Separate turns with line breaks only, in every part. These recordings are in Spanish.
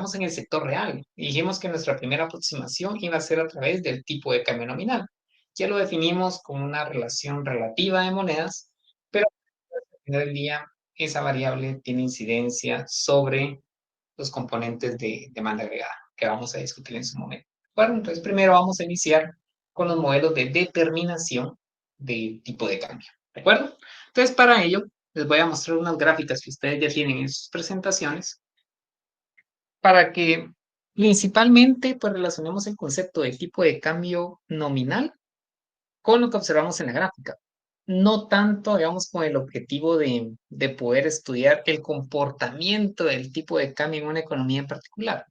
estamos en el sector real. Dijimos que nuestra primera aproximación iba a ser a través del tipo de cambio nominal. Ya lo definimos como una relación relativa de monedas, pero al final del día esa variable tiene incidencia sobre los componentes de demanda agregada que vamos a discutir en su momento. Bueno, entonces primero vamos a iniciar con los modelos de determinación del tipo de cambio. ¿De acuerdo? Entonces para ello les voy a mostrar unas gráficas que ustedes ya tienen en sus presentaciones para que principalmente pues relacionemos el concepto de tipo de cambio nominal con lo que observamos en la gráfica. No tanto, digamos, con el objetivo de poder estudiar el comportamiento del tipo de cambio en una economía en particular.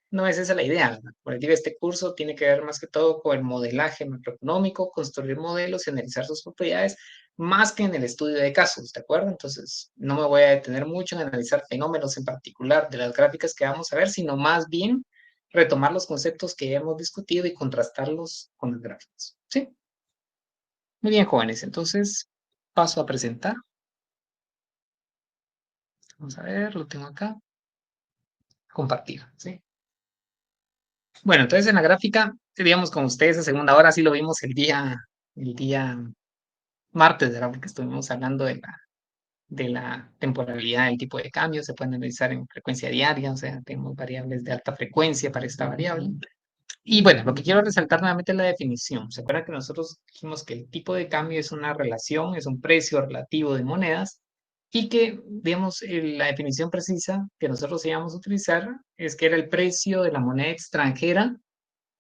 No es esa la idea, ¿verdad? Por el de este curso tiene que ver más que todo con el modelaje macroeconómico, construir modelos y analizar sus propiedades, más que en el estudio de casos, ¿de acuerdo? Entonces, no me voy a detener mucho en analizar fenómenos en particular de las gráficas que vamos a ver, sino más bien retomar los conceptos que ya hemos discutido y contrastarlos con las gráficas, ¿sí? Muy bien, jóvenes, entonces paso a presentar. Vamos a ver, lo tengo acá. Compartir, ¿sí? Bueno, entonces en la gráfica, digamos, con ustedes a segunda hora, sí lo vimos el día martes, ¿verdad? Porque estuvimos hablando de la temporalidad del tipo de cambio, se pueden analizar en frecuencia diaria, o sea, tenemos variables de alta frecuencia para esta variable. Y bueno, lo que quiero resaltar nuevamente es la definición. ¿Se acuerdan que nosotros dijimos que el tipo de cambio es una relación, es un precio relativo de monedas? Y que, digamos, la definición precisa que nosotros íbamos a utilizar es que era el precio de la moneda extranjera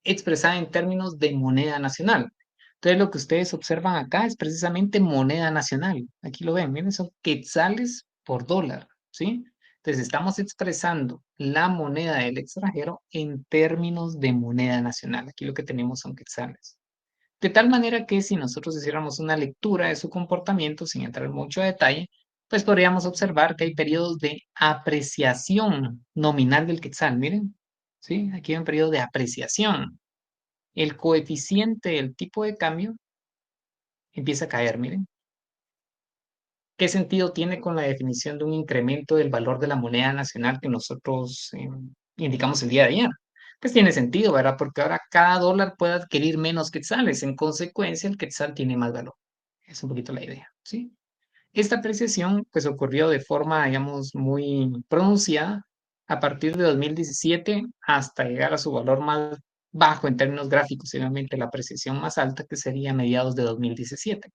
expresada en términos de moneda nacional. Entonces, lo que ustedes observan acá es precisamente moneda nacional. Aquí lo ven, miren, son quetzales por dólar, ¿sí? Entonces, estamos expresando la moneda del extranjero en términos de moneda nacional. Aquí lo que tenemos son quetzales. De tal manera que si nosotros hiciéramos una lectura de su comportamiento, sin entrar en mucho detalle, pues podríamos observar que hay periodos de apreciación nominal del quetzal. Miren, ¿sí? Aquí hay un periodo de apreciación. El coeficiente del tipo de cambio empieza a caer, miren. ¿Qué sentido tiene con la definición de un incremento del valor de la moneda nacional que nosotros indicamos el día de ayer? Pues tiene sentido, ¿verdad? Porque ahora cada dólar puede adquirir menos quetzales. En consecuencia, el quetzal tiene más valor. Es un poquito la idea, ¿sí? Esta apreciación, pues, ocurrió de forma, digamos, muy pronunciada a partir de 2017 hasta llegar a su valor más bajo en términos gráficos, y obviamente la apreciación más alta que sería a mediados de 2017.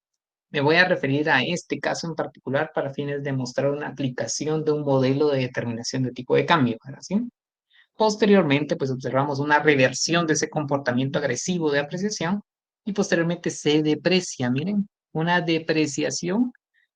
Me voy a referir a este caso en particular para fines de mostrar una aplicación de un modelo de determinación de tipo de cambio, ¿verdad? ¿Sí? Posteriormente, pues observamos una reversión de ese comportamiento agresivo de apreciación y posteriormente se deprecia. Miren, una depreciación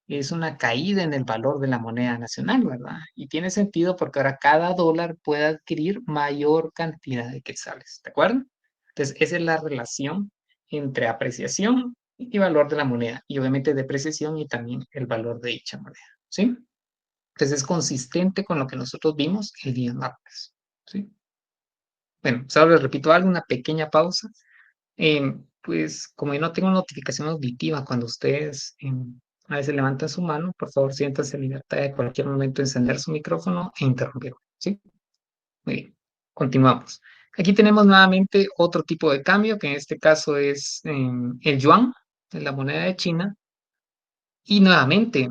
es una caída en el valor de la moneda nacional, ¿verdad? Y tiene sentido porque ahora cada dólar puede adquirir mayor cantidad de quetzales, ¿de acuerdo? Entonces, esa es la relación entre apreciación y valor de la moneda y obviamente depreciación y también el valor de dicha moneda, ¿sí? Entonces, es consistente con lo que nosotros vimos el día martes, ¿sí? Bueno, solo les repito algo, una pequeña pausa. Pues como yo no tengo notificación auditiva cuando ustedes a veces levantan su mano, por favor siéntanse en libertad de cualquier momento encender su micrófono e interrumpirme, ¿sí? Muy bien, continuamos. Aquí tenemos nuevamente otro tipo de cambio, que en este caso es el yuan, la moneda de China, y nuevamente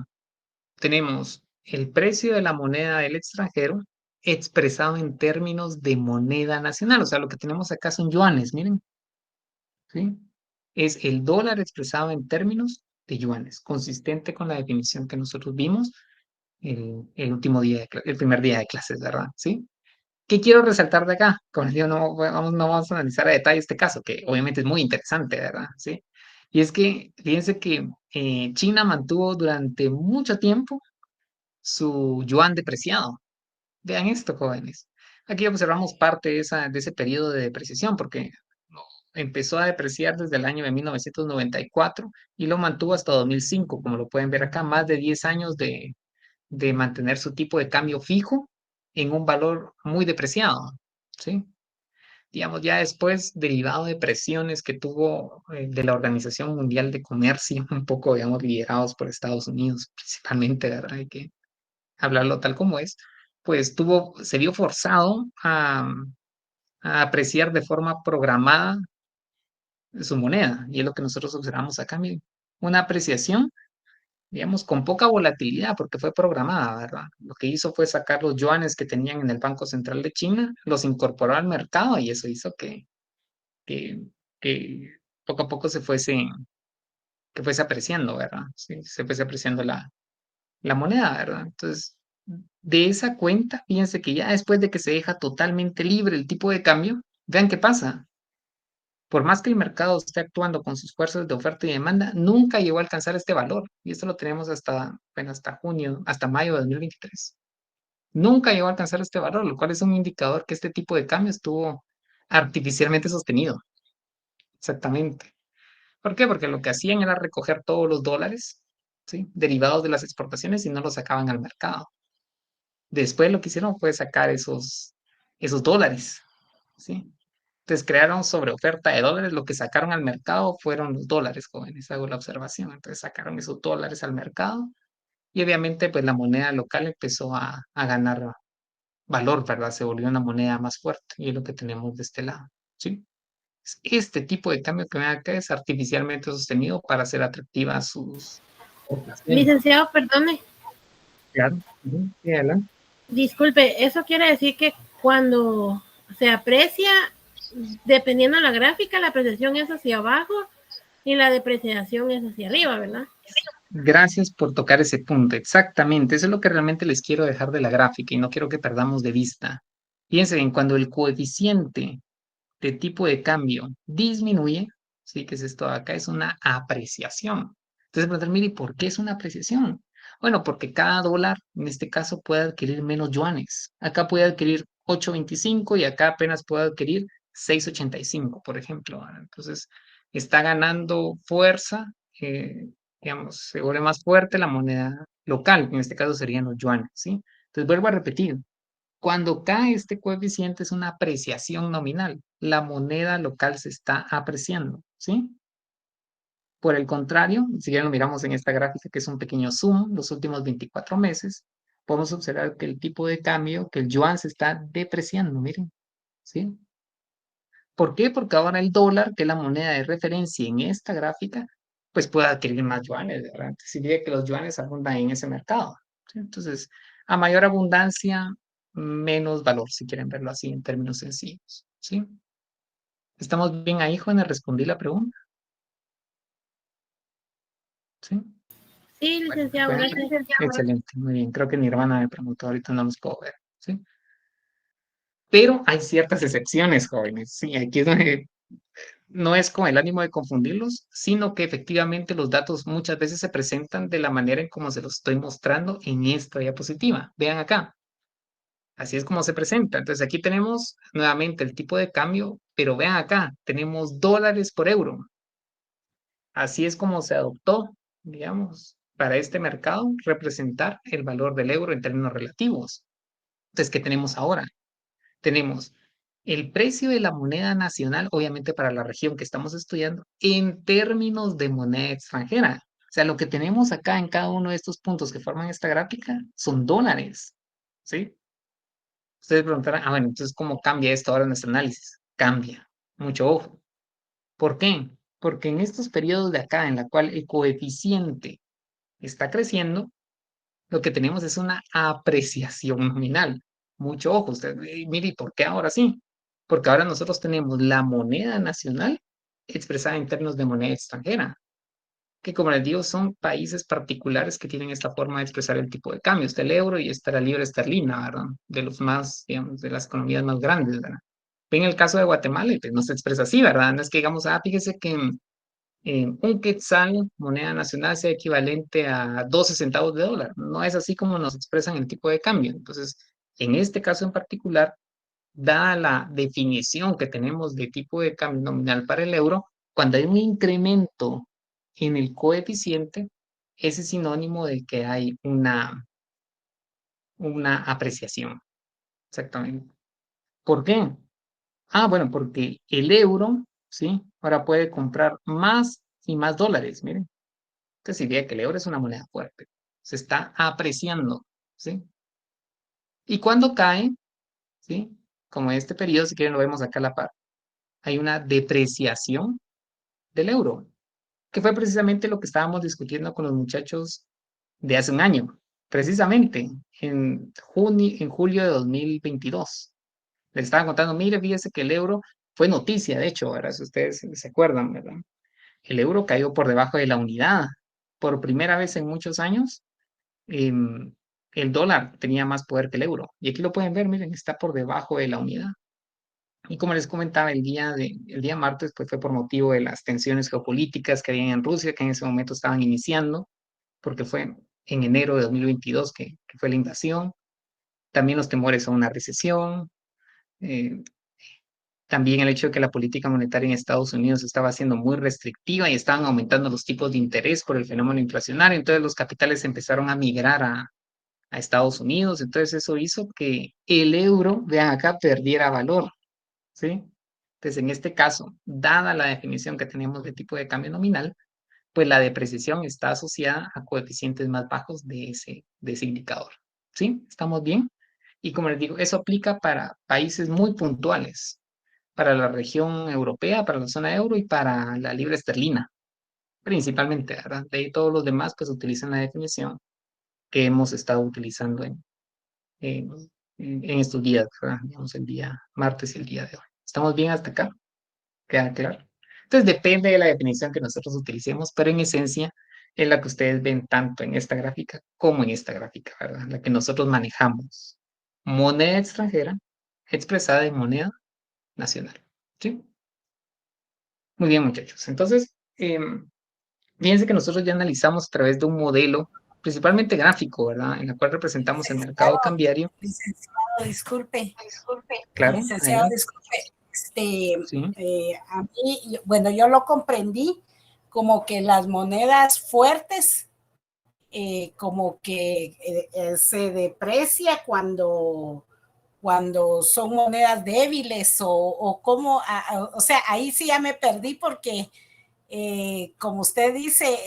tenemos el precio de la moneda del extranjero expresado en términos de moneda nacional, o sea, lo que tenemos acá son yuanes, miren, ¿sí? Es el dólar expresado en términos de yuanes, consistente con la definición que nosotros vimos el último día el primer día de clases, ¿verdad? ¿Sí? ¿Qué quiero resaltar de acá? Como les digo, no vamos a analizar a detalle este caso, que obviamente es muy interesante, ¿verdad? ¿Sí? Y es que, fíjense que China mantuvo durante mucho tiempo su yuan depreciado. Vean esto, jóvenes. Aquí observamos parte de ese periodo de depreciación, porque empezó a depreciar desde el año de 1994 y lo mantuvo hasta 2005, como lo pueden ver acá, más de 10 años de mantener su tipo de cambio fijo en un valor muy depreciado, ¿sí? Digamos, ya después, derivado de presiones que tuvo de la Organización Mundial de Comercio, un poco, digamos, liderados por Estados Unidos, principalmente, ¿verdad? Hay que hablarlo tal como es, pues se vio forzado a apreciar de forma programada su moneda, y es lo que nosotros observamos acá, miren. Una apreciación, digamos, con poca volatilidad, porque fue programada, ¿verdad? Lo que hizo fue sacar los yuanes que tenían en el Banco Central de China, los incorporó al mercado, y eso hizo que, que poco a poco que fuese apreciando, ¿verdad? Sí, se fuese apreciando la moneda, ¿verdad? Entonces, de esa cuenta, fíjense que ya después de que se deja totalmente libre el tipo de cambio, vean qué pasa. Por más que el mercado esté actuando con sus fuerzas de oferta y demanda, nunca llegó a alcanzar este valor. Y esto lo tenemos hasta, bueno, hasta junio, hasta mayo de 2023. Nunca llegó a alcanzar este valor, lo cual es un indicador que este tipo de cambio estuvo artificialmente sostenido. Exactamente. ¿Por qué? Porque lo que hacían era recoger todos los dólares, ¿sí? Derivados de las exportaciones y no los sacaban al mercado. Después lo que hicieron fue sacar esos dólares, ¿sí? Entonces crearon sobre oferta de dólares, lo que sacaron al mercado fueron los dólares, jóvenes, hago la observación. Entonces sacaron esos dólares al mercado y obviamente pues la moneda local empezó a ganar valor, ¿verdad? Se volvió una moneda más fuerte y es lo que tenemos de este lado, ¿sí? Este tipo de cambio que ven acá es artificialmente sostenido para hacer atractivas sus operaciones.
Licenciado, perdone,
Claro. Ujú. Sí, adelante.
disculpe, eso quiere decir que cuando se aprecia, dependiendo de la gráfica, la apreciación es hacia abajo y la depreciación es hacia arriba, ¿verdad?
Gracias por tocar ese punto. Exactamente, eso es lo que realmente les quiero dejar de la gráfica y no quiero que perdamos de vista. Fíjense bien, cuando el coeficiente de tipo de cambio disminuye, ¿sí? ¿Que es esto de acá? Es una apreciación. Entonces, preguntar, mire, ¿por qué es una apreciación? Bueno, porque cada dólar, en este caso, puede adquirir menos yuanes. Acá puede adquirir 8.25 y acá apenas puede adquirir 6.85, por ejemplo, ¿verdad? Entonces, está ganando fuerza, digamos, se vuelve más fuerte la moneda local, que en este caso serían los yuanes, ¿sí? Entonces, vuelvo a repetir, cuando cae este coeficiente es una apreciación nominal. La moneda local se está apreciando, ¿sí? Por el contrario, si ya lo miramos en esta gráfica, que es un pequeño zoom, los últimos 24 meses, podemos observar que el tipo de cambio, que el yuan se está depreciando, miren, ¿sí? ¿Por qué? Porque ahora el dólar, que es la moneda de referencia en esta gráfica, pues puede adquirir más yuanes, ¿verdad? Significa que los yuanes abundan en ese mercado, ¿sí? Entonces, a mayor abundancia, menos valor, si quieren verlo así en términos sencillos, ¿sí? ¿Estamos bien ahí, jóvenes? ¿Respondí la pregunta? ¿Sí?
Sí, licenciado,
Bueno,
gracias.
excelente, muy bien. Creo que mi hermana me preguntó, ahorita no los puedo ver, ¿sí? Pero hay ciertas excepciones, jóvenes, ¿sí? Aquí es donde no es con el ánimo de confundirlos, sino que efectivamente los datos muchas veces se presentan de la manera en como se los estoy mostrando en esta diapositiva. Vean acá, así es como se presenta. Entonces aquí tenemos nuevamente el tipo de cambio, pero vean acá, tenemos dólares por euro. Así es como se adoptó, digamos, para este mercado representar el valor del euro en términos relativos. Entonces, ¿qué tenemos ahora? Tenemos el precio de la moneda nacional, obviamente para la región que estamos estudiando, en términos de moneda extranjera. O sea, lo que tenemos acá en cada uno de estos puntos que forman esta gráfica son dólares, ¿sí? Ustedes preguntarán, ah, bueno, entonces, ¿cómo cambia esto ahora en nuestro análisis? Cambia, mucho ojo. ¿Por qué? Porque en estos periodos de acá, en la cual el coeficiente está creciendo, lo que tenemos es una apreciación nominal. Mucho ojo, usted, mire, ¿y por qué ahora sí? Porque ahora nosotros tenemos la moneda nacional expresada en términos de moneda extranjera, que como les digo, son países particulares que tienen esta forma de expresar el tipo de cambio. Está el euro y está la libra esterlina, ¿verdad? De los más, digamos, de las economías más grandes, ¿verdad? En el caso de Guatemala, pues no se expresa así, ¿verdad? No es que digamos, ah, fíjese que un quetzal, moneda nacional, sea equivalente a 12 centavos de dólar. No es así como nos expresan el tipo de cambio. Entonces, en este caso en particular, dada la definición que tenemos de tipo de cambio nominal para el euro, cuando hay un incremento en el coeficiente, ese es sinónimo de que hay una apreciación. Exactamente. ¿Por qué? Ah, bueno, porque el euro, ¿sí? Ahora puede comprar más y más dólares, miren. Entonces diría que el euro es una moneda fuerte. Se está apreciando, ¿sí? Y cuando cae, ¿sí? Como en este periodo, si quieren lo vemos acá a la par, hay una depreciación del euro, que fue precisamente lo que estábamos discutiendo con los muchachos de hace un año, precisamente en julio de 2022. Les estaba contando, mire, fíjese que el euro fue noticia, de hecho, ahora si ustedes se acuerdan, ¿verdad? El euro cayó por debajo de la unidad. Por primera vez en muchos años, em, el dólar tenía más poder que el euro. Y aquí lo pueden ver, miren, está por debajo de la unidad. Y como les comentaba, el día martes pues fue por motivo de las tensiones geopolíticas que había en Rusia, que en ese momento estaban iniciando, porque fue en enero de 2022 que fue la invasión. También los temores a una recesión. eh, También el hecho de que la política monetaria en Estados Unidos estaba siendo muy restrictiva y estaban aumentando los tipos de interés por el fenómeno inflacionario. Entonces los capitales empezaron a migrar a Estados Unidos. Entonces eso hizo que el euro, vean acá, perdiera valor. ¿Sí? Entonces, en este caso, dada la definición que tenemos de tipo de cambio nominal, pues la depreciación está asociada a coeficientes más bajos de ese indicador. ¿Sí? ¿Estamos bien? Y como les digo, eso aplica para países muy puntuales, para la región europea, para la zona euro y para la libra esterlina, principalmente, ¿verdad? De ahí todos los demás, pues utilizan la definición que hemos estado utilizando en, en estos días, ¿verdad? Digamos, el día martes y el día de hoy. ¿Estamos bien hasta acá? ¿Queda claro? Entonces depende de la definición que nosotros utilicemos, pero en esencia es la que ustedes ven tanto en esta gráfica como en esta gráfica, ¿verdad? La que nosotros manejamos. Moneda extranjera expresada en moneda nacional. ¿Sí? Muy bien, muchachos. Entonces, fíjense que nosotros ya analizamos a través de un modelo, principalmente gráfico, ¿verdad? En la cual representamos el mercado
Licenciado,
cambiario.
licenciado, disculpe,
Claro,
licenciado,
adelante.
disculpe,
Sí,
a mí, bueno, yo lo comprendí como que las monedas fuertes, como que se deprecia cuando son monedas débiles o como, o sea, ahí sí ya me perdí porque como usted dice,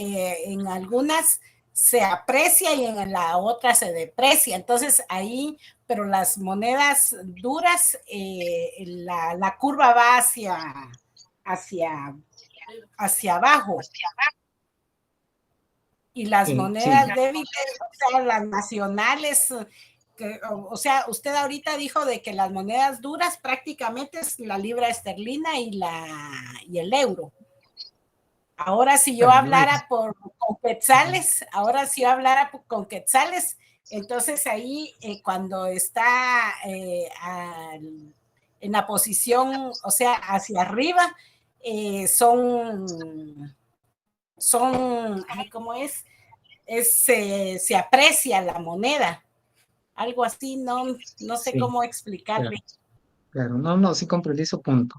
en algunas se aprecia y en la otra se deprecia. Entonces ahí, pero las monedas duras, la curva va hacia, hacia abajo. Y las
sí, sí,
monedas débiles, o sea, las nacionales, o sea, usted ahorita dijo de que las monedas duras prácticamente es la libra esterlina y el euro. Ahora si yo
claro, no hay.
hablara con quetzales, ahora si yo hablara con quetzales, entonces ahí cuando está en la posición, o sea, hacia arriba, ay, ¿cómo es? Se aprecia la moneda, algo así, no sé
Sí,
cómo
claro,
explicarle.
claro. No, no, sí comprendí su punto.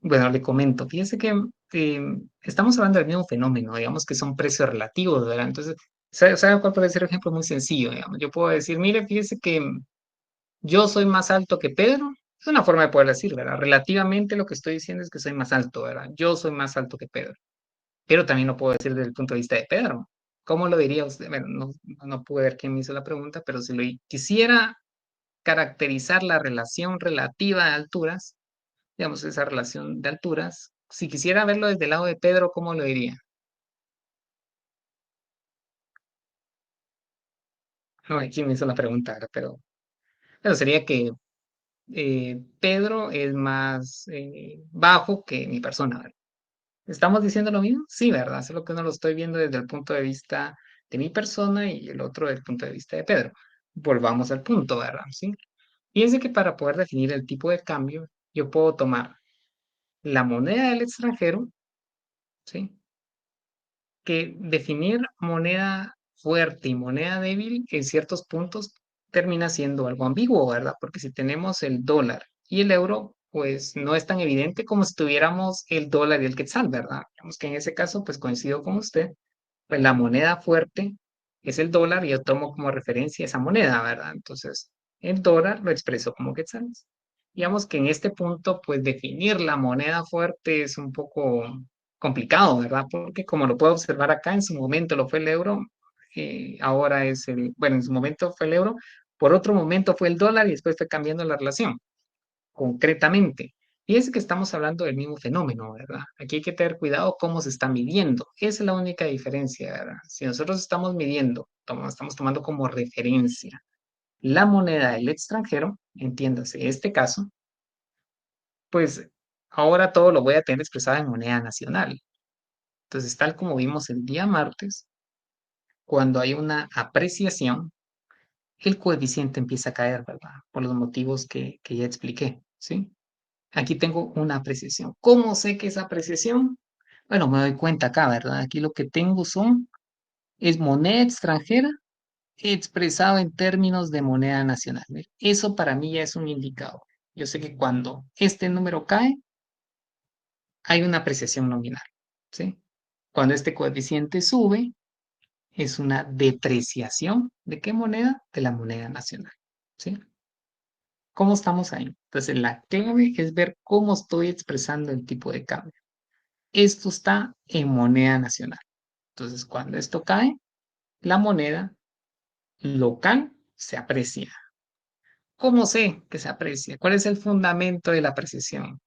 Bueno, le comento, fíjese que estamos hablando del mismo fenómeno, digamos que son precios relativos, ¿verdad? Entonces, ¿sabe cuál puede ser un ejemplo muy sencillo? Digamos, yo puedo decir, mire, fíjese que yo soy más alto que Pedro. Es una forma de poder decir, ¿verdad? Relativamente lo que estoy diciendo es que soy más alto, ¿verdad? Yo soy más alto que Pedro. Pero también lo puedo decir desde el punto de vista de Pedro. ¿Cómo lo diría usted? Bueno, no pude ver quién me hizo la pregunta, pero si lo quisiera caracterizar la relación relativa de alturas, digamos, esa relación de alturas. Si quisiera verlo desde el lado de Pedro, ¿cómo lo diría? No, aquí me hizo la pregunta, ¿verdad? Pero sería que Pedro es más bajo que mi persona, ¿verdad? ¿Estamos diciendo lo mismo? Sí, ¿verdad? Solo que uno lo estoy viendo desde el punto de vista de mi persona y el otro desde el punto de vista de Pedro. Volvamos al punto, ¿verdad? ¿Sí? Fíjense que para poder definir el tipo de cambio, yo puedo tomar la moneda del extranjero, ¿sí? Que definir moneda fuerte y moneda débil en ciertos puntos termina siendo algo ambiguo, ¿verdad? Porque si tenemos el dólar y el euro, pues no es tan evidente como si tuviéramos el dólar y el quetzal, ¿verdad? Digamos que en ese caso, pues coincido con usted, pues la moneda fuerte es el dólar y yo tomo como referencia esa moneda, ¿verdad? Entonces, el dólar lo expreso como quetzales. Digamos que en este punto, pues definir la moneda fuerte es un poco complicado, ¿verdad? Porque como lo puedo observar acá, en su momento lo fue el euro, ahora es bueno, en su momento fue el euro, Por otro momento fue el dólar y después fue cambiando la relación, concretamente. Y es que estamos hablando del mismo fenómeno, ¿verdad? Aquí hay que tener cuidado cómo se está midiendo. Esa es la única diferencia, ¿verdad? Si nosotros estamos midiendo, estamos tomando como referencia la moneda del extranjero, entiéndase este caso, pues ahora todo lo voy a tener expresado en moneda nacional. Entonces, tal como vimos el día martes, cuando hay una apreciación, el coeficiente empieza a caer, ¿verdad? Por los motivos que ya expliqué, ¿sí? Aquí tengo una apreciación. ¿Cómo sé que es apreciación? Bueno, me doy cuenta acá, ¿verdad? Aquí lo que tengo es moneda extranjera expresado en términos de moneda nacional. ¿Ve? Eso para mí ya es un indicador. Yo sé que cuando este número cae, hay una apreciación nominal, ¿sí? Cuando este coeficiente sube, es una depreciación. ¿De qué moneda? De la moneda nacional, ¿sí? ¿Cómo estamos ahí? Entonces, la clave es ver cómo estoy expresando el tipo de cambio. Esto está en moneda nacional. Entonces, cuando esto cae, la moneda local se aprecia. ¿Cómo sé que se aprecia? ¿Cuál es el fundamento de la apreciación?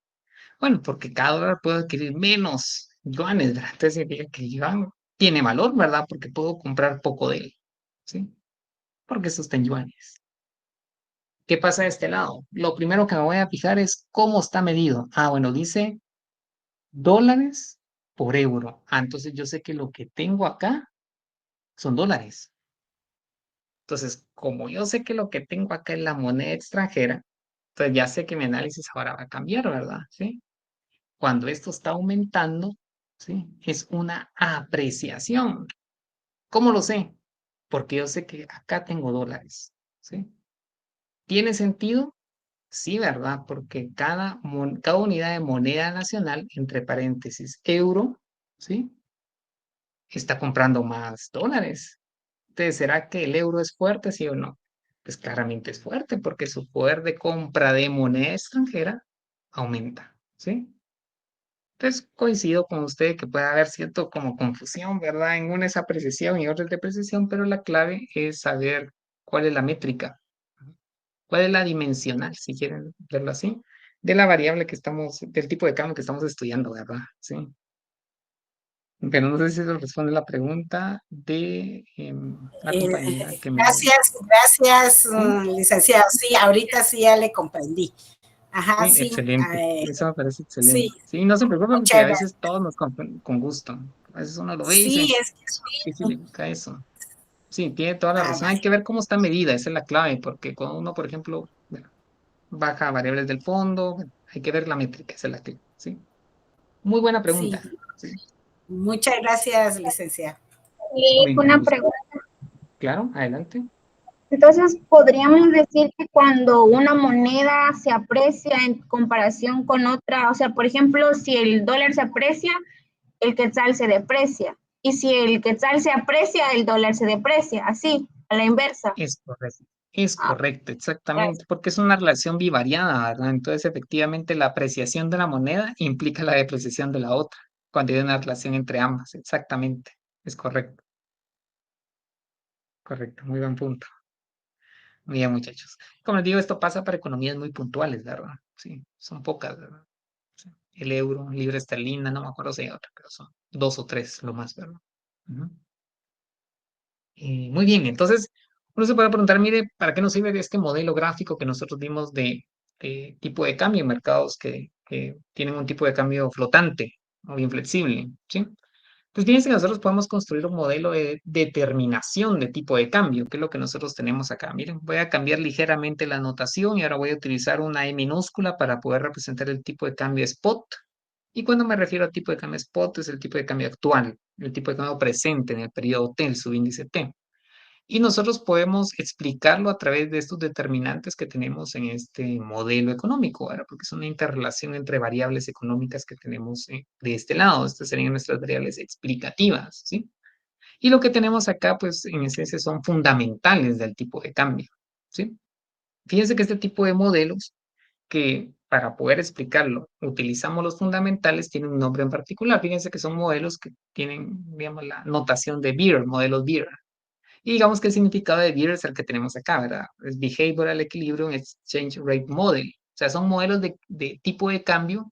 Bueno, porque cada dólar puedo adquirir menos yuanes, ¿verdad? Entonces significa que el yuan tiene valor, ¿verdad? Porque puedo comprar poco de él, ¿sí? Porque eso está en yuanes. ¿Qué pasa de este lado? Lo primero que me voy a fijar es cómo está medido. Ah, bueno, dice dólares por euro. Ah, entonces yo sé que lo que tengo acá son dólares. Entonces, como yo sé que lo que tengo acá es la moneda extranjera, entonces ya sé que mi análisis ahora va a cambiar, ¿verdad? ¿Sí? Cuando esto está aumentando, ¿sí? Es una apreciación. ¿Cómo lo sé? Porque yo sé que acá tengo dólares, ¿sí? ¿Tiene sentido? Sí, ¿verdad? Porque cada unidad de moneda nacional, entre paréntesis, euro, ¿sí? Está comprando más dólares. Entonces, ¿será que el euro es fuerte, sí o no? Pues claramente es fuerte porque su poder de compra de moneda extranjera aumenta, ¿sí? Entonces, coincido con usted que puede haber cierto como confusión, ¿verdad? En una es apreciación y otra es depreciación, pero la clave es saber cuál es la métrica, cuál es la dimensional, si quieren verlo así, de la variable que estamos, del tipo de cambio que estamos estudiando, ¿verdad? Sí. Pero no sé si eso responde la pregunta de la compañera que me...
Gracias,
¿Sí?
licenciado. Sí, ahorita sí ya le comprendí. Ajá,
Sí,
sí,
excelente. Eso me parece
sí,
excelente. Sí, no se preocupe porque
muchas
a
gracias.
veces todos nos confunden con gusto. A veces uno lo ve y dice,
Sí, es que
¿qué significa eso? Sí, tiene toda la
ah,
razón. Hay que ver cómo está medida, esa es la clave, porque cuando uno, por ejemplo, bueno, baja variables del fondo, bueno, hay que ver la métrica, esa es la clave. Sí. Muy buena
sí,
pregunta. Sí.
muchas gracias, licenciado.
Y
Muy
una
bien.
pregunta.
Claro, adelante.
Entonces, podríamos decir que cuando una moneda se aprecia en comparación con otra, o sea, por ejemplo, si el dólar se aprecia, el quetzal se deprecia. Y si el quetzal se aprecia, el dólar se deprecia. Así, a la inversa.
Es correcto. Es
Ah,
correcto, exactamente,
gracias.
porque es una relación bivariada, ¿verdad? Entonces, efectivamente, la apreciación de la moneda implica la depreciación de la otra, cuando hay una relación entre ambas, exactamente. Es correcto, correcto, muy buen punto. Muy bien, muchachos. Como les digo, esto pasa para economías muy puntuales, ¿verdad? Sí, son pocas, ¿verdad? Sí. El euro, libra esterlina, no me acuerdo si hay otra, pero son dos o tres lo más, ¿verdad? Ujú. Muy bien, entonces uno se puede preguntar, mire, ¿para qué nos sirve este modelo gráfico que nosotros vimos de tipo de cambio en mercados que tienen un tipo de cambio flotante o bien flexible? ¿Sí? Pues fíjense que nosotros podemos construir un modelo de determinación de tipo de cambio, que es lo que nosotros tenemos acá. Miren, voy a cambiar ligeramente la notación y ahora voy a utilizar una E minúscula para poder representar el tipo de cambio spot. Y cuando me refiero a tipo de cambio spot, es el tipo de cambio actual, el tipo de cambio presente en el periodo T, el subíndice T. Y nosotros podemos explicarlo a través de estos determinantes que tenemos en este modelo económico, ¿verdad? Porque es una interrelación entre variables económicas que tenemos de este lado. Estas serían nuestras variables explicativas, ¿sí? Y lo que tenemos acá, pues, en esencia son fundamentales del tipo de cambio, ¿sí? Fíjense que este tipo de modelos, que para poder explicarlo utilizamos los fundamentales, tienen un nombre en particular. Fíjense que son modelos que tienen, digamos, la notación de Beer, modelos Beer. Y digamos que el significado de behavior es el que tenemos acá, ¿verdad? Es Behavioral Equilibrium Exchange Rate Model. O sea, son modelos de tipo de cambio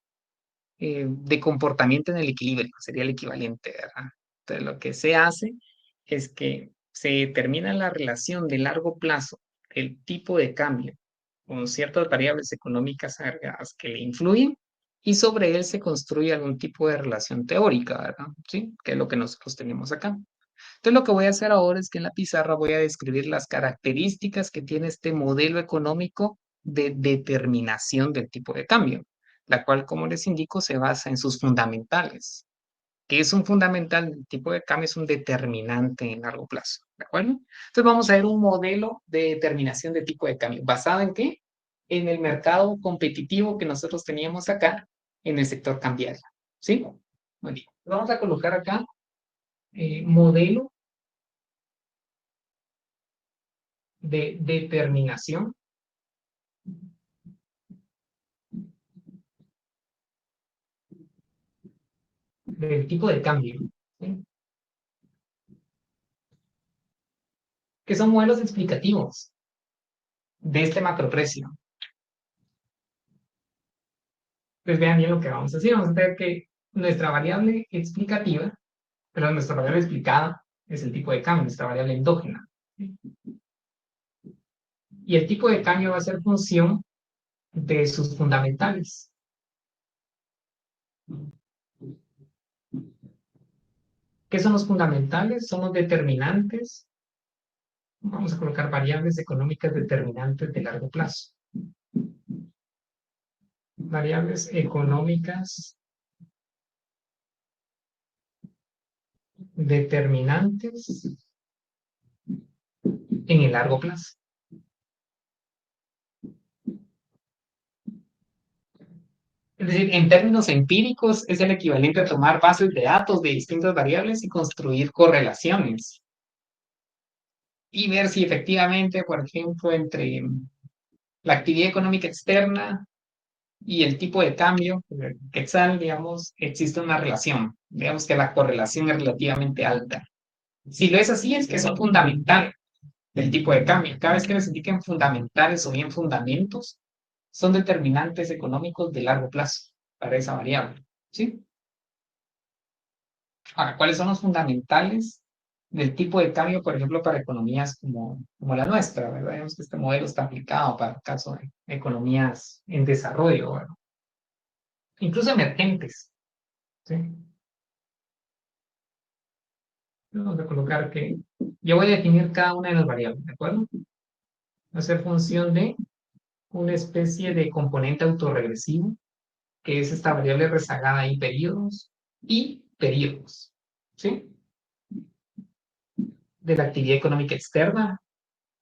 de comportamiento en el equilibrio, sería el equivalente, ¿verdad? Entonces, lo que se hace es que se determina la relación de largo plazo, el tipo de cambio, con ciertas variables económicas agregadas que le influyen, y sobre él se construye algún tipo de relación teórica, ¿verdad? ¿Sí? Que es lo que nosotros tenemos acá. Entonces, lo que voy a hacer ahora es que en la pizarra voy a describir las características que tiene este modelo económico de determinación del tipo de cambio, la cual, como les indico, se basa en sus fundamentales. ¿Qué es un fundamental? El tipo de cambio es un determinante en largo plazo, ¿de acuerdo? Entonces, vamos a ver un modelo de determinación de tipo de cambio. ¿Basado en qué? En el mercado competitivo que nosotros teníamos acá en el sector cambiario, ¿sí? Muy bien. Vamos a colocar acá modelo de determinación del tipo de cambio, ¿sí? Que son modelos explicativos de este macroprecio. Pues vean bien lo que vamos a hacer. Vamos a ver que nuestra variable explicativa, pero nuestra variable explicada es el tipo de cambio, nuestra variable endógena, ¿sí? Y el tipo de cambio va a ser función de sus fundamentales. ¿Qué son los fundamentales? Son los determinantes. Vamos a colocar variables económicas determinantes de largo plazo. Variables económicas determinantes en el largo plazo. Es decir, en términos empíricos es el equivalente a tomar bases de datos de distintas variables y construir correlaciones. Y ver si efectivamente, por ejemplo, entre la actividad económica externa y el tipo de cambio, el quetzal, digamos, existe una relación. Digamos que la correlación es relativamente alta. Si lo es así, es que son fundamentales del tipo de cambio. Cada vez que les indiquen fundamentales o bien fundamentos, son determinantes económicos de largo plazo para esa variable, ¿sí? Ahora, ¿cuáles son los fundamentales del tipo de cambio, por ejemplo, para economías como la nuestra, ¿verdad? Vemos que este modelo está aplicado para el caso de economías en desarrollo, ¿verdad? Incluso emergentes, ¿sí? Vamos a colocar que yo voy a definir cada una de las variables, ¿de acuerdo? Va a ser función de una especie de componente autorregresivo, que es esta variable rezagada en periodos y periodos, ¿sí? De la actividad económica externa.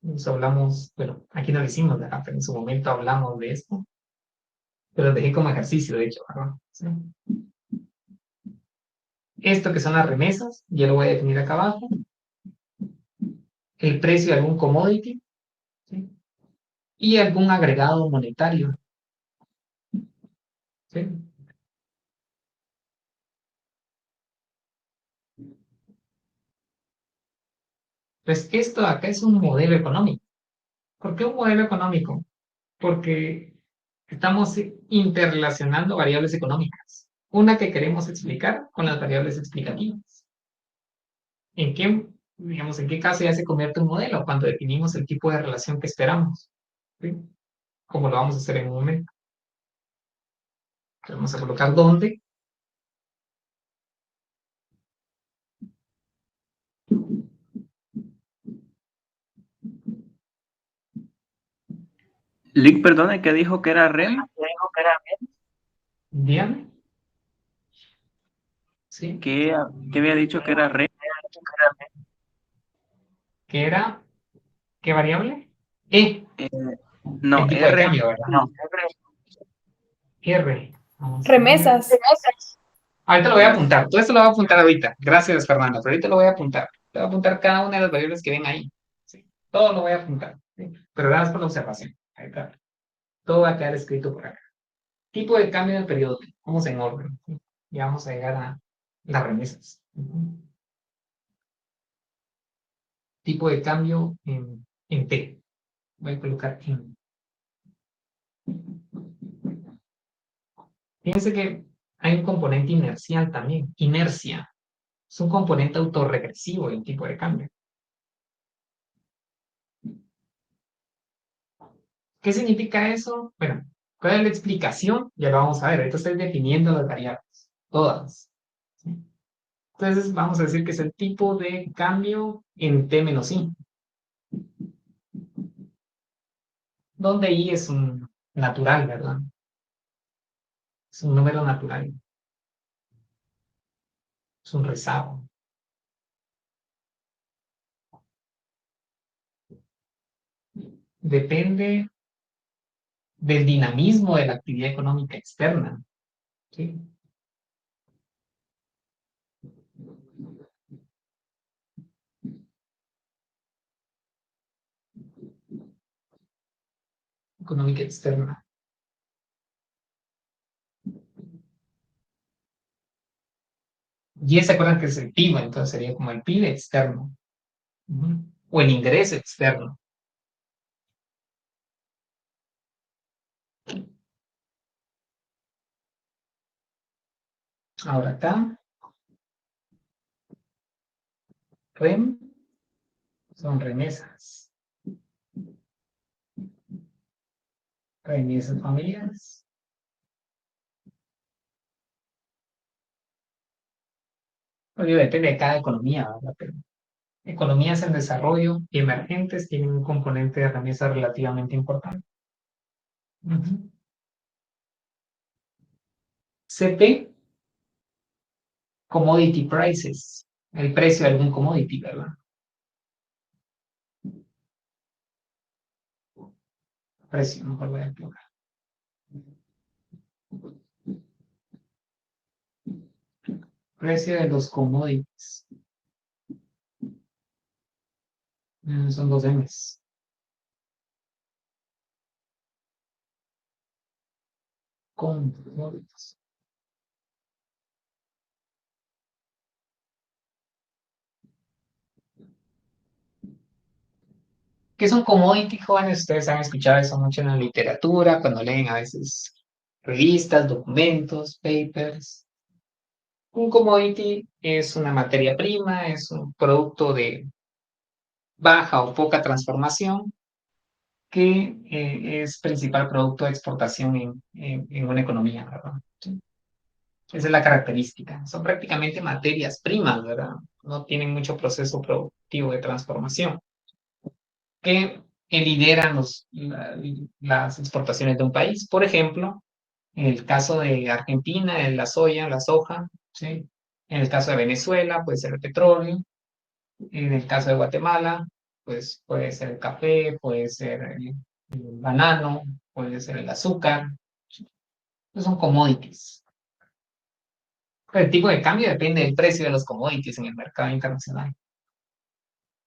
Nos hablamos, bueno, aquí no lo hicimos, ¿verdad? Pero en su momento hablamos de esto, pero lo dejé como ejercicio, de hecho, ¿verdad? ¿Sí? Esto que son las remesas, ya lo voy a definir acá abajo. El precio de algún commodity, ¿sí? Y algún agregado monetario, ¿sí? Pues esto acá es un modelo económico. ¿Por qué un modelo económico? Porque estamos interrelacionando variables económicas. Una que queremos explicar con las variables explicativas. ¿En qué, digamos, en qué caso ya se convierte en un modelo? Cuando definimos el tipo de relación que esperamos, ¿sí? Como lo vamos a hacer en un momento. Entonces, vamos a colocar dónde.
Lick, perdone, ¿qué dijo que era REM?
Dígame. ¿Sí?
¿Qué había dicho que era REM?
¿Qué era? ¿Qué variable? E.
No,
El tipo de
R.
cambio, ¿verdad? No. R. Vamos a ver.
Remesas.
Ahorita lo voy a apuntar. Todo esto lo voy a apuntar ahorita. Gracias, Fernanda. Pero ahorita lo voy a apuntar. Te voy a apuntar cada una de las variables que ven ahí. ¿Sí? Todo lo voy a apuntar. ¿Sí? Pero gracias por la observación. Ahí está. Todo va a quedar escrito por acá. Tipo de cambio en el periodo. Vamos en orden. ¿Sí? Y vamos a llegar a las remesas. tipo de cambio en T. Voy a colocar en. Fíjense que hay un componente inercial también. Inercia. Es un componente autorregresivo en tipo de cambio. ¿Qué significa eso? Bueno, ¿cuál es la explicación? Ya lo vamos a ver. Ahorita estoy definiendo las variables. Todas. ¿Sí? Entonces vamos a decir que es el tipo de cambio en T menos I. Donde I es un natural, ¿verdad? Es un número natural. Es un rezago. Depende del dinamismo de la actividad económica externa. ¿Sí? Económica externa. Y se acuerdan que es el PIB, entonces sería como el PIB externo. O el ingreso externo. Ahora acá, REM son remesas. Remesas familiares. Oye, depende de cada economía, ¿verdad? Pero economías en desarrollo y emergentes tienen un componente de remesas relativamente importante. CP, commodity prices, el precio de algún commodity, ¿verdad? Precio, mejor voy a colocar. Precio de los commodities. Son dos M's. Commodities. ¿Qué son commodities, jóvenes? Ustedes han escuchado eso mucho en la literatura, cuando leen a veces revistas, documentos, papers. Un commodity es una materia prima, es un producto de baja o poca transformación que es principal producto de exportación en una economía, ¿verdad? ¿Sí? Esa es la característica. Son prácticamente materias primas, ¿verdad? No tienen mucho proceso productivo de transformación que lideran las exportaciones de un país. Por ejemplo, en el caso de Argentina, la soya, la soja, ¿sí? En el caso de Venezuela, puede ser el petróleo. En el caso de Guatemala, pues puede ser el café, puede ser el banano, puede ser el azúcar. Estos son commodities. El tipo de cambio depende del precio de los commodities en el mercado internacional.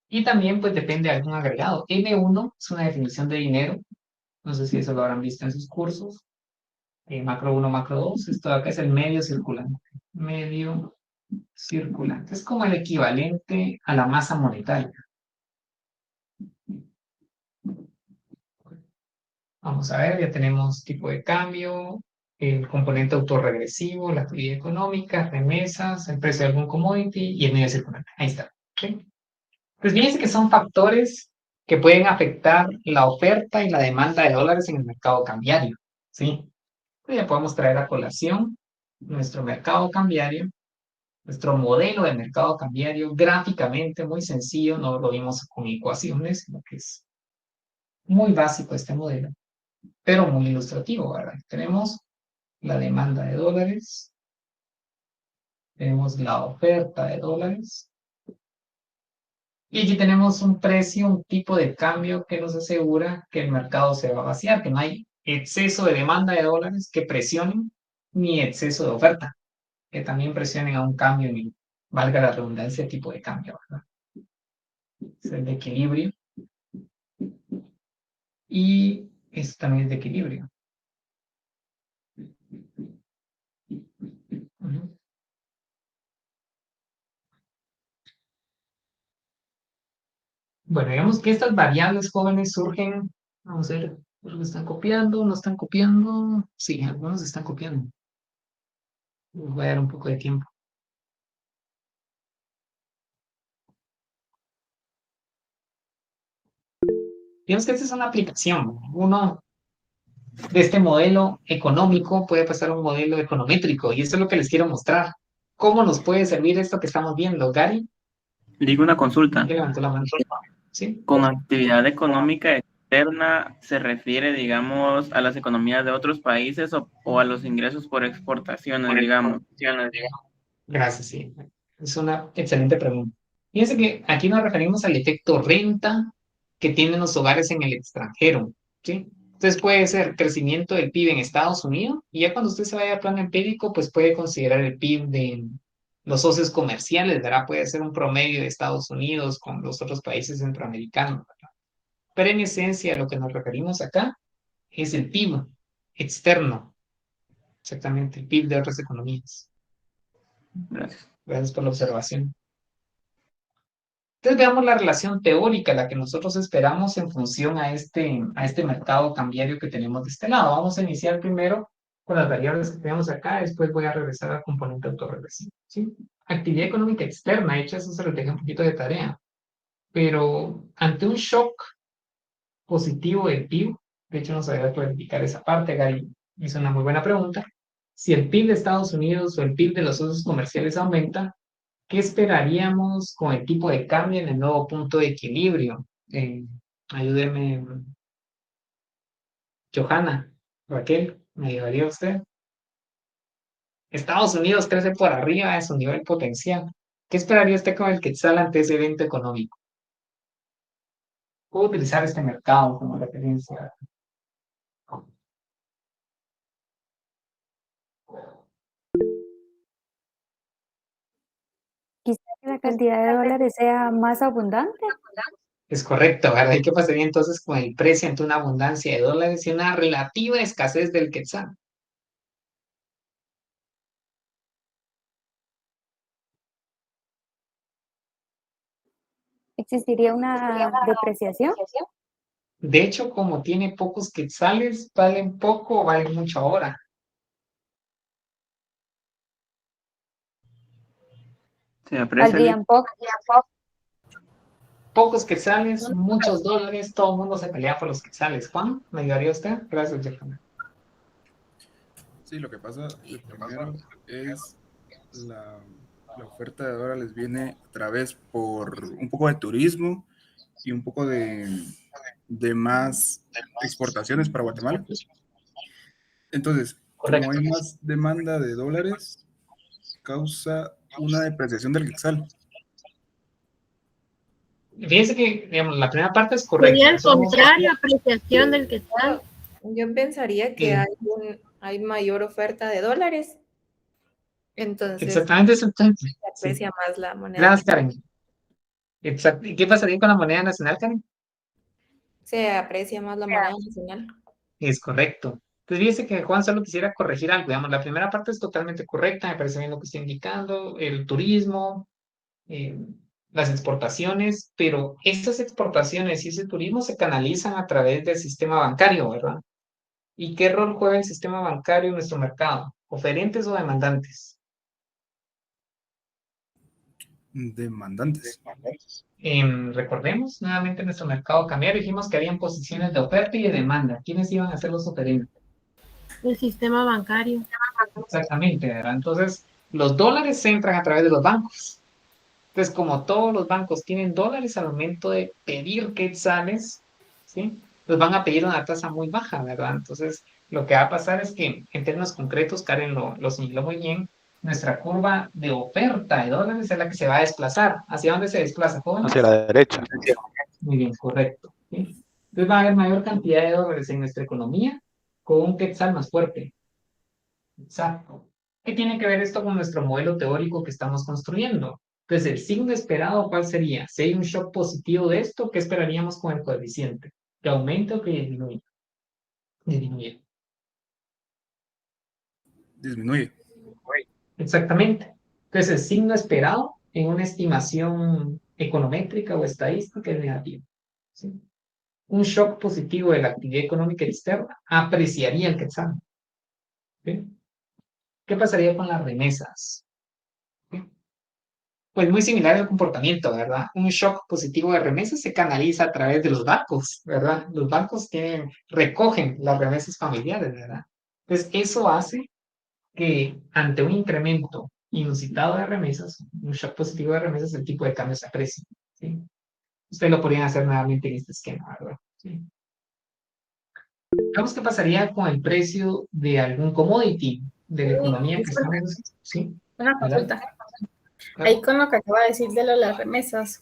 Y también pues depende de algún agregado. M1 es una definición de dinero. No sé si eso lo habrán visto en sus cursos. Macro 1, macro 2. Esto de acá es el medio circulante. Medio circulante. Es como el equivalente a la masa monetaria. Vamos a ver, ya tenemos tipo de cambio, el componente autorregresivo, la actividad económica, remesas, el precio de algún commodity y el medio circulante. Ahí está. ¿Sí? Pues fíjense que son factores que pueden afectar la oferta y la demanda de dólares en el mercado cambiario. ¿Sí? Pues ya podemos traer a colación nuestro mercado cambiario, nuestro modelo de mercado cambiario gráficamente muy sencillo, no lo vimos con ecuaciones, sino que es muy básico este modelo, pero muy ilustrativo, ¿verdad? Tenemos la demanda de dólares, tenemos la oferta de dólares, y aquí tenemos un precio, un tipo de cambio que nos asegura que el mercado se va a vaciar, que no hay exceso de demanda de dólares que presionen, ni exceso de oferta, que también presionen a un cambio, ni valga la redundancia, tipo de cambio, ¿verdad? Es el de equilibrio. Y esto también es de equilibrio. Uh-huh. Bueno, digamos que estas variables jóvenes surgen, vamos a ver, creo que están copiando, no están copiando, sí, algunos están copiando. Les voy a dar un poco de tiempo. Digamos que esta es una aplicación. Uno de este modelo económico puede pasar a un modelo econométrico, y esto es lo que les quiero mostrar. ¿Cómo nos puede servir esto que estamos viendo? Gary
Digo una consulta.
levantó la mano. ¿Sí?
Con actividad económica externa se refiere, digamos, a las economías de otros países o a los ingresos por exportaciones, digamos.
Gracias, sí. Es una excelente pregunta. Fíjense que aquí nos referimos al efecto renta que tienen los hogares en el extranjero, ¿sí? Entonces puede ser crecimiento del PIB en Estados Unidos, y ya cuando usted se vaya a plano empírico, pues puede considerar el PIB de los socios comerciales, ¿verdad? Puede ser un promedio de Estados Unidos con los otros países centroamericanos, ¿verdad? Pero en esencia, lo que nos referimos acá es el PIB externo, exactamente, el PIB de otras economías.
Gracias.
Gracias por la observación. Entonces veamos la relación teórica, la que nosotros esperamos en función a este mercado cambiario que tenemos de este lado. Vamos a iniciar primero con las variables que tenemos acá, después voy a regresar al componente autorregresivo, ¿sí? Actividad económica externa, de hecho eso se lo dejé un poquito de tarea, pero ante un shock positivo del PIB, de hecho nos ayuda a clarificar esa parte, Gary hizo una muy buena pregunta. Si el PIB de Estados Unidos o el PIB de los socios comerciales aumenta, ¿qué esperaríamos con el tipo de cambio en el nuevo punto de equilibrio? Ayúdeme, Johanna, Raquel, ¿me ayudaría usted? Estados Unidos crece por arriba de su nivel potencial. ¿Qué esperaría usted con el quetzal ante ese evento económico? Puedo utilizar este mercado como referencia.
Quizá que la cantidad de dólares sea más abundante.
Es correcto, ¿verdad? ¿Y qué pasaría entonces con el precio ante una abundancia de dólares y una relativa escasez del quetzal?
¿Existiría una depreciación?
De hecho, como tiene pocos quetzales, valen poco o valen mucho ahora.
Se aprecia.
¿Valdrían poco?
Pocos quetzales, muchos dólares, todo el mundo se pelea por los quetzales. Juan, ¿me ayudaría usted? Gracias, Jefferson.
Sí, lo que pasa, lo primero es la oferta de dólares viene a través por un poco de turismo y un poco de más exportaciones para Guatemala. Entonces,
Correcto.
como hay más demanda de dólares, causa una depreciación del quetzal.
Fíjense que, digamos, la primera parte es correcta.
Sería el contrario, apreciación del quetzal.
Yo pensaría que hay mayor oferta de dólares, entonces
Exactamente.
se aprecia más la moneda.
Gracias, Karen. Exacto. ¿Y qué pasaría con la moneda nacional, Karen?
Se aprecia más la moneda nacional.
Es correcto. Entonces, fíjese que Juan solo quisiera corregir algo. Digamos, la primera parte es totalmente correcta, me parece bien lo que está indicando, el turismo, las exportaciones, pero esas exportaciones y ese turismo se canalizan a través del sistema bancario, ¿verdad? ¿Y qué rol juega el sistema bancario en nuestro mercado? ¿Oferentes o demandantes?
Demandantes.
Recordemos nuevamente nuestro mercado cambiario, dijimos que habían posiciones de oferta y de demanda. ¿Quiénes iban a ser los oferentes?
El sistema bancario.
Exactamente, ¿verdad? Entonces, los dólares entran a través de los bancos. Entonces, como todos los bancos tienen dólares, al momento de pedir quetzales, ¿sí? Los van a pedir a una tasa muy baja, ¿verdad? Entonces, lo que va a pasar es que, en términos concretos, Karen lo señaló muy bien, nuestra curva de oferta de dólares es la que se va a desplazar. ¿Hacia dónde se desplaza, joven?
Hacia la derecha.
Muy bien, correcto. ¿Sí? Entonces va a haber mayor cantidad de dólares en nuestra economía con un quetzal más fuerte. Exacto. ¿Qué tiene que ver esto con nuestro modelo teórico que estamos construyendo? Entonces, el signo esperado, ¿cuál sería? Si hay un shock positivo de esto, ¿qué esperaríamos con el coeficiente? ¿Que aumente o que disminuya? Disminuye.
Disminuye.
Exactamente. Entonces, el signo esperado en una estimación econométrica o estadística es negativo. ¿Sí? Un shock positivo de la actividad económica externa apreciaría el quetzal. ¿Sí? ¿Qué pasaría con las remesas? ¿Sí? Pues muy similar al comportamiento, ¿verdad? Un shock positivo de remesas se canaliza a través de los bancos, ¿verdad? Los bancos recogen las remesas familiares, ¿verdad? Entonces, eso hace que ante un incremento inusitado de remesas, un shock positivo de remesas, el tipo de cambio se aprecie, ¿sí? Ustedes lo podrían hacer nuevamente en este esquema, ¿verdad? ¿Sí? Veamos qué pasaría con el precio de algún commodity de la economía que
Disculpe,
estamos, ¿sí?
una
¿Verdad?
consulta. Ahí con lo que acaba de decir de las remesas,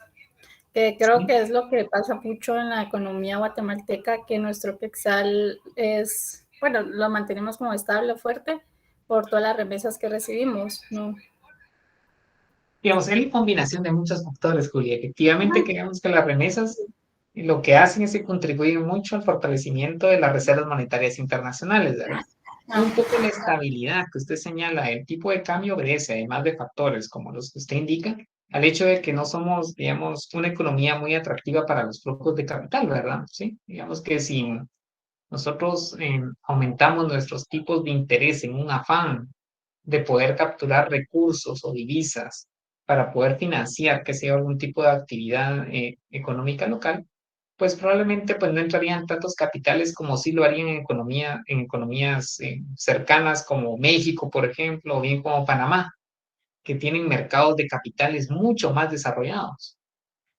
que creo que es lo que pasa mucho en la economía guatemalteca, que nuestro quetzal es, bueno, lo mantenemos como estable, fuerte, por todas las remesas que recibimos, ¿no?
Digamos, es la combinación de muchos factores, Julia. Efectivamente, creemos que las remesas lo que hacen es que contribuyen mucho al fortalecimiento de las reservas monetarias internacionales, ¿verdad? Un poco la estabilidad que usted señala, el tipo de cambio obedece, además de factores como los que usted indica, al hecho de que no somos, digamos, una economía muy atractiva para los flujos de capital, ¿verdad? Sí, digamos que si nosotros aumentamos nuestros tipos de interés en un afán de poder capturar recursos o divisas para poder financiar que sea algún tipo de actividad económica local, pues probablemente pues no entrarían tantos capitales como sí lo harían en economías cercanas como México, por ejemplo, o bien como Panamá, que tienen mercados de capitales mucho más desarrollados.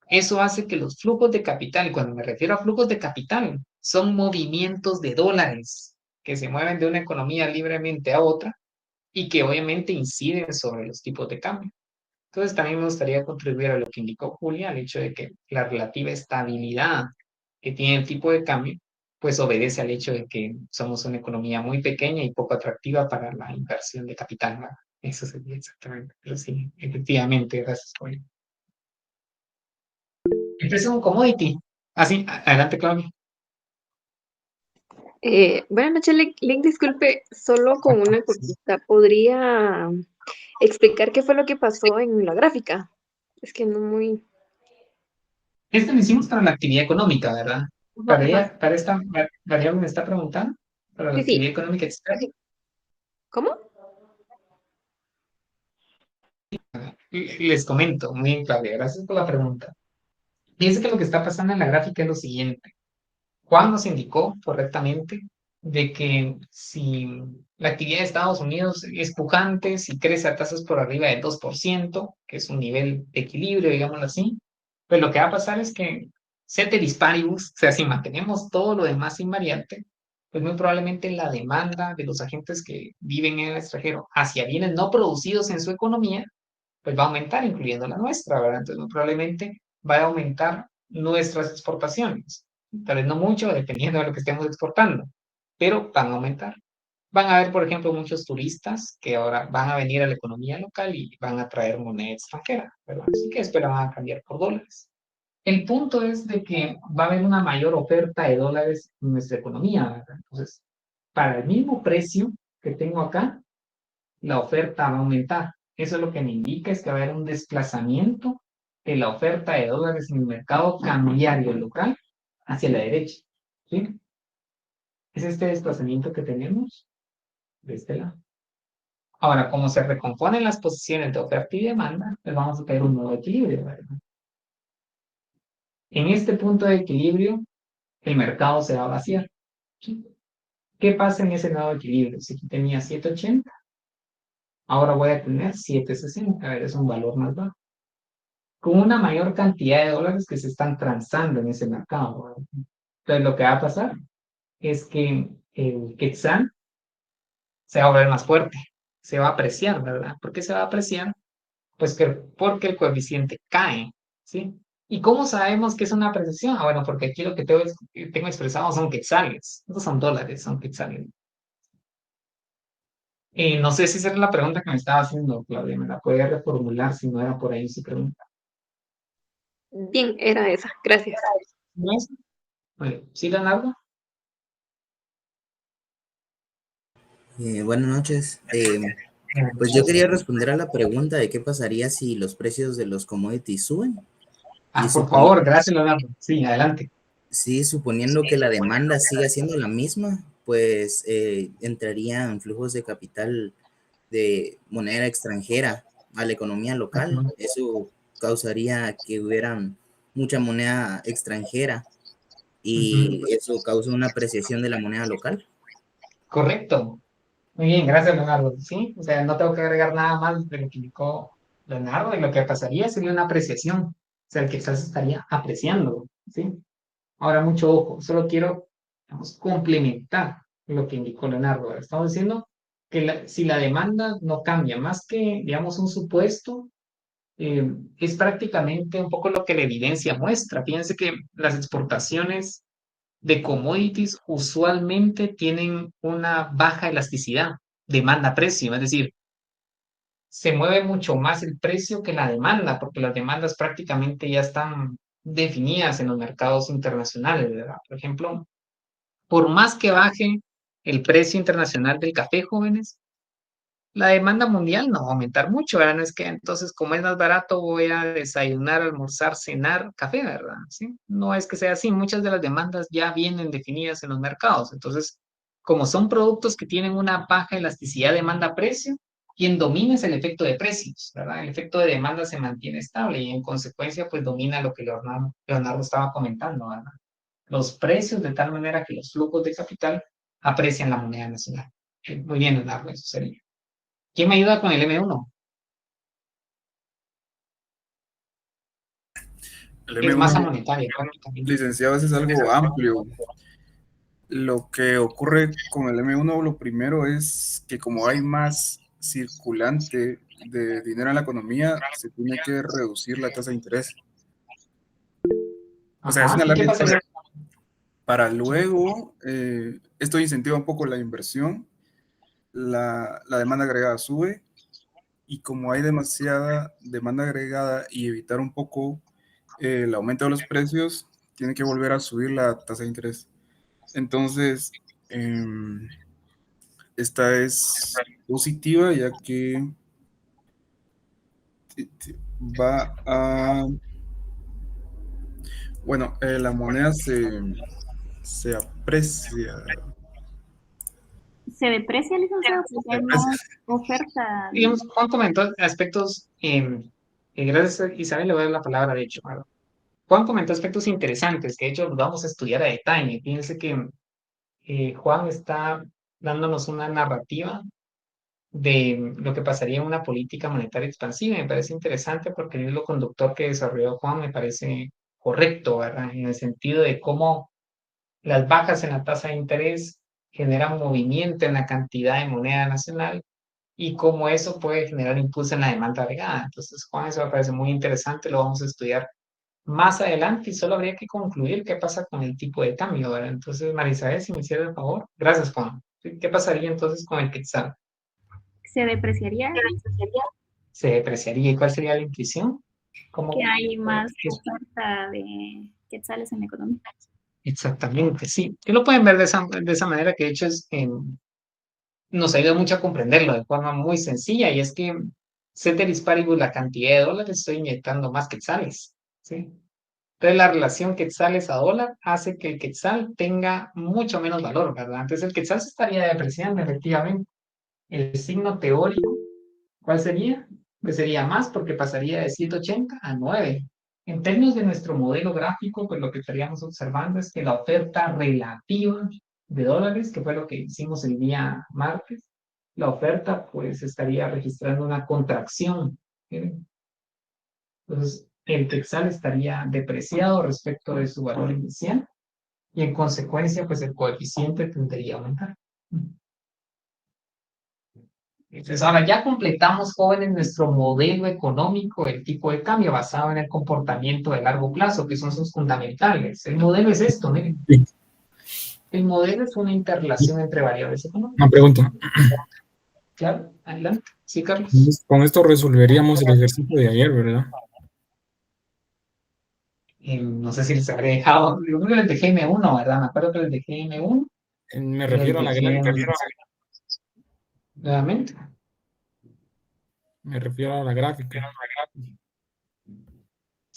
Eso hace que los flujos de capital, y cuando me refiero a flujos de capital, son movimientos de dólares que se mueven de una economía libremente a otra y que obviamente inciden sobre los tipos de cambio. Entonces también me gustaría contribuir a lo que indicó Julia, al hecho de que la relativa estabilidad que tiene el tipo de cambio, pues obedece al hecho de que somos una economía muy pequeña y poco atractiva para la inversión de capital, ¿no? Eso sería exactamente, pero sí, efectivamente, gracias, Julia. El precio de un commodity. Así, adelante, Claudia.
Buenas noches, Link, disculpe, solo con una cosita, ¿podría explicar qué fue lo que pasó en la gráfica? Es que no muy...
Esto lo hicimos para la actividad económica, ¿verdad? Para esta variable me está preguntando, para la
Sí,
actividad
sí.
económica externa.
¿Cómo?
Les comento, muy bien, Claudia, gracias por la pregunta. Fíjense que lo que está pasando en la gráfica es lo siguiente. Juan nos indicó correctamente de que si la actividad de Estados Unidos es pujante, si crece a tasas por arriba del 2%, que es un nivel de equilibrio, digámoslo así, pues lo que va a pasar es que ceteris paribus, o sea, si mantenemos todo lo demás invariante, pues muy probablemente la demanda de los agentes que viven en el extranjero hacia bienes no producidos en su economía, pues va a aumentar, incluyendo la nuestra, ¿verdad? Entonces, muy probablemente va a aumentar nuestras exportaciones. Tal vez no mucho, dependiendo de lo que estemos exportando, pero van a aumentar. Van a haber, por ejemplo, muchos turistas que ahora van a venir a la economía local y van a traer moneda extranjera, ¿verdad? Así que después la van a cambiar por dólares. El punto es de que va a haber una mayor oferta de dólares en nuestra economía, ¿verdad? Entonces, para el mismo precio que tengo acá, la oferta va a aumentar. Eso es lo que me indica es que va a haber un desplazamiento de la oferta de dólares en el mercado cambiario local hacia la derecha. ¿Sí? Es este desplazamiento que tenemos de este lado. Ahora, como se recomponen las posiciones de oferta y demanda, pues vamos a tener un nuevo equilibrio, ¿verdad? En este punto de equilibrio, el mercado se va a vaciar. ¿Sí? ¿Qué pasa en ese nuevo equilibrio? Si aquí tenía 780, ahora voy a tener 760, a ver, es un valor más bajo, con una mayor cantidad de dólares que se están transando en ese mercado, ¿verdad? Entonces, lo que va a pasar es que el quetzal se va a volver más fuerte, se va a apreciar, ¿verdad? ¿Por qué se va a apreciar? Pues que porque el coeficiente cae, ¿sí? ¿Y cómo sabemos que es una apreciación? Ah, bueno, porque aquí lo que tengo expresado son quetzales, no son dólares, son quetzales. No sé si esa era la pregunta que me estaba haciendo, Claudia, me la podía reformular si no era por ahí su pregunta.
Bien, era esa, gracias.
¿No es? Bueno, ¿sí, Leonardo?
Buenas noches. Pues yo quería responder a la pregunta de qué pasaría si los precios de los commodities suben.
Por favor, gracias, Leonardo. Sí, adelante.
Sí, suponiendo que la demanda siga siendo la misma, pues entrarían flujos de capital de moneda extranjera a la economía local. Eso causaría que hubieran mucha moneda extranjera y eso causa una apreciación de la moneda local.
Correcto. Muy bien, gracias, Leonardo. Sí, o sea, no tengo que agregar nada más de lo que indicó Leonardo, y lo que pasaría sería una apreciación. O sea, el quetzal se estaría apreciando, ¿sí? Ahora, mucho ojo, solo quiero, digamos, complementar lo que indicó Leonardo. Estamos diciendo que si la demanda no cambia, más que, digamos, un supuesto, es prácticamente un poco lo que la evidencia muestra. Fíjense que las exportaciones de commodities usualmente tienen una baja elasticidad, demanda-precio, es decir, se mueve mucho más el precio que la demanda, porque las demandas prácticamente ya están definidas en los mercados internacionales, ¿verdad? Por ejemplo, por más que baje el precio internacional del café, jóvenes, la demanda mundial no va a aumentar mucho, ¿verdad? No es que entonces, como es más barato, voy a desayunar, almorzar, cenar café, ¿verdad? ¿Sí? No es que sea así. Muchas de las demandas ya vienen definidas en los mercados. Entonces, como son productos que tienen una baja elasticidad demanda-precio, quien domina es el efecto de precios, ¿verdad? El efecto de demanda se mantiene estable y en consecuencia, pues domina lo que Leonardo estaba comentando, ¿verdad? Los precios de tal manera que los flujos de capital aprecian la moneda nacional. Muy bien, Leonardo, eso sería. ¿Quién me ayuda con el M1?
El
Es masa
M1,
monetaria, prácticamente.
licenciado, ese es algo amplio. Lo que ocurre con el M1, lo primero es que como hay más circulante de dinero en la economía, se tiene que reducir la tasa de interés. O sea, es
Ajá,
una
¿y qué
larga
pasaría?
historia. Para luego, esto incentiva un poco la inversión, la demanda agregada sube, y como hay demasiada demanda agregada y evitar un poco el aumento de los precios, tiene que volver a subir la tasa de interés. Entonces, esta es positiva ya que va a... Bueno, la moneda se aprecia.
¿Se deprecia, licenciado, porque hay más oferta?
Digamos, Juan comentó aspectos, gracias Isabel, le voy a dar la palabra, de hecho. ¿Verdad? Juan comentó aspectos interesantes que de hecho los vamos a estudiar a detalle. Fíjense que Juan está dándonos una narrativa de lo que pasaría en una política monetaria expansiva. Me parece interesante porque el hilo conductor que desarrolló Juan me parece correcto, ¿verdad? En el sentido de cómo las bajas en la tasa de interés generan movimiento en la cantidad de moneda nacional y cómo eso puede generar impulso en la demanda agregada. Entonces, Juan, eso me parece muy interesante, lo vamos a estudiar más adelante y solo habría que concluir qué pasa con el tipo de cambio, ¿verdad? Entonces, Marisabel, si me hiciera el favor. Gracias, Juan. ¿Qué pasaría entonces con el quetzal?
¿Se depreciaría?
¿Se depreciaría? ¿Y cuál sería la intuición?
Que hay más oferta de quetzales en la economía.
Exactamente, sí. Y lo pueden ver de esa manera, que de hecho nos ayuda mucho a comprenderlo de forma muy sencilla, y es que ceteris paribus, la cantidad de dólares, estoy inyectando más quetzales, ¿sí? Entonces la relación quetzales a dólar hace que el quetzal tenga mucho menos valor, ¿verdad? Entonces el quetzal se estaría depreciando efectivamente. El signo teórico, ¿cuál sería? Pues sería más, porque pasaría de 180 a 9. En términos de nuestro modelo gráfico, pues lo que estaríamos observando es que la oferta relativa de dólares, que fue lo que hicimos el día martes, la oferta pues estaría registrando una contracción. ¿Miren? Entonces, el quetzal estaría depreciado respecto de su valor inicial y en consecuencia pues el coeficiente tendría a aumentar. Entonces, ahora ya completamos, jóvenes, nuestro modelo económico, el tipo de cambio basado en el comportamiento de largo plazo, que son sus fundamentales. El modelo es esto, miren. El modelo es una interrelación entre variables económicas.
Una pregunta.
Claro, adelante. Sí, Carlos.
Con esto resolveríamos el ejercicio de ayer, ¿verdad?
No sé si les habré dejado, yo creo que les dejé M1, ¿verdad? Me acuerdo que les dejé M1.
Me refiero a la gráfica.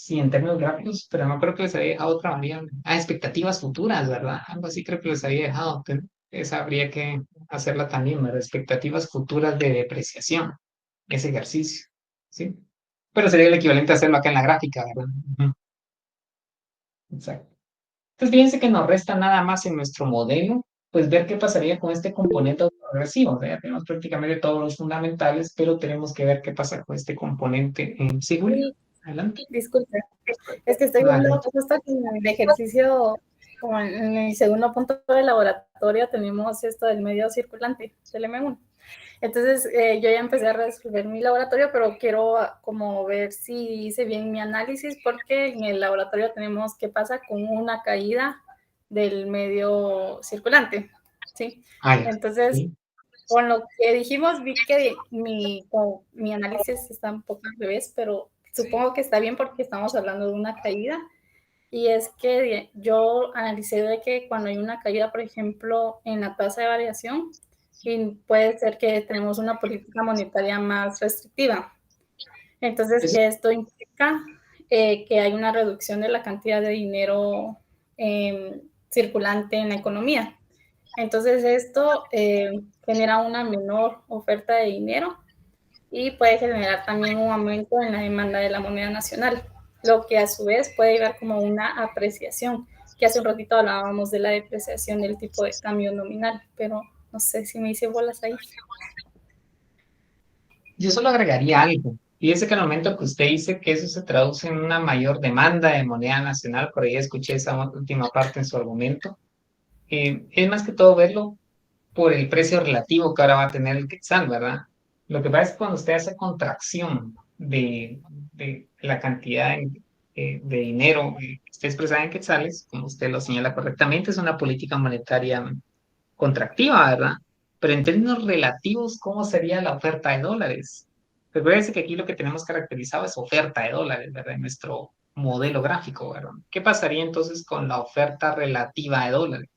Sí, en términos gráficos, pero no creo que les había dejado otra variable. Ah, expectativas futuras, ¿verdad? Algo así creo que les había dejado. Esa habría que hacerla también, ¿verdad? Expectativas futuras de depreciación, ese ejercicio, ¿sí? Pero sería el equivalente a hacerlo acá en la gráfica, ¿verdad? Ujú. Exacto. Entonces, fíjense que nos resta nada más en nuestro modelo, pues ver qué pasaría con este componente autoregresivo. O sea, ya tenemos prácticamente todos los fundamentales, pero tenemos que ver qué pasa con este componente. Sí, Julia,
Sí,
adelante.
disculpe, es que estoy viendo
Adelante.
justo que en el ejercicio, como en el segundo punto del laboratorio, tenemos esto del medio circulante, del M1. Entonces, yo ya empecé a resolver mi laboratorio, pero quiero como ver si hice bien mi análisis, porque en el laboratorio tenemos qué pasa con una caída del medio circulante, ¿sí?
Ah, ya.
Entonces,
Sí.
con lo que dijimos, vi que mi análisis está un poco al revés, pero supongo que está bien porque estamos hablando de una caída. Y es que yo analicé de que cuando hay una caída, por ejemplo, en la tasa de variación, y puede ser que tenemos una política monetaria más restrictiva. Entonces, esto implica que hay una reducción de la cantidad de dinero circulante en la economía. Entonces, esto genera una menor oferta de dinero y puede generar también un aumento en la demanda de la moneda nacional, lo que a su vez puede llevar como una apreciación, que hace un ratito hablábamos de la depreciación del tipo de cambio nominal, pero no sé si me hice bolas ahí.
Yo solo agregaría algo. Fíjese que al momento que usted dice que eso se traduce en una mayor demanda de moneda nacional, por ahí escuché esa última parte en su argumento, es más que todo verlo por el precio relativo que ahora va a tener el quetzal, ¿verdad? Lo que pasa es que cuando usted hace contracción de la cantidad de dinero que esté expresada en quetzales, como usted lo señala correctamente, es una política monetaria contractiva, ¿verdad? Pero en términos relativos, ¿cómo sería la oferta de dólares? Recuérdense que aquí lo que tenemos caracterizado es oferta de dólares, ¿verdad? En nuestro modelo gráfico, ¿verdad? ¿Qué pasaría entonces con la oferta relativa de dólares?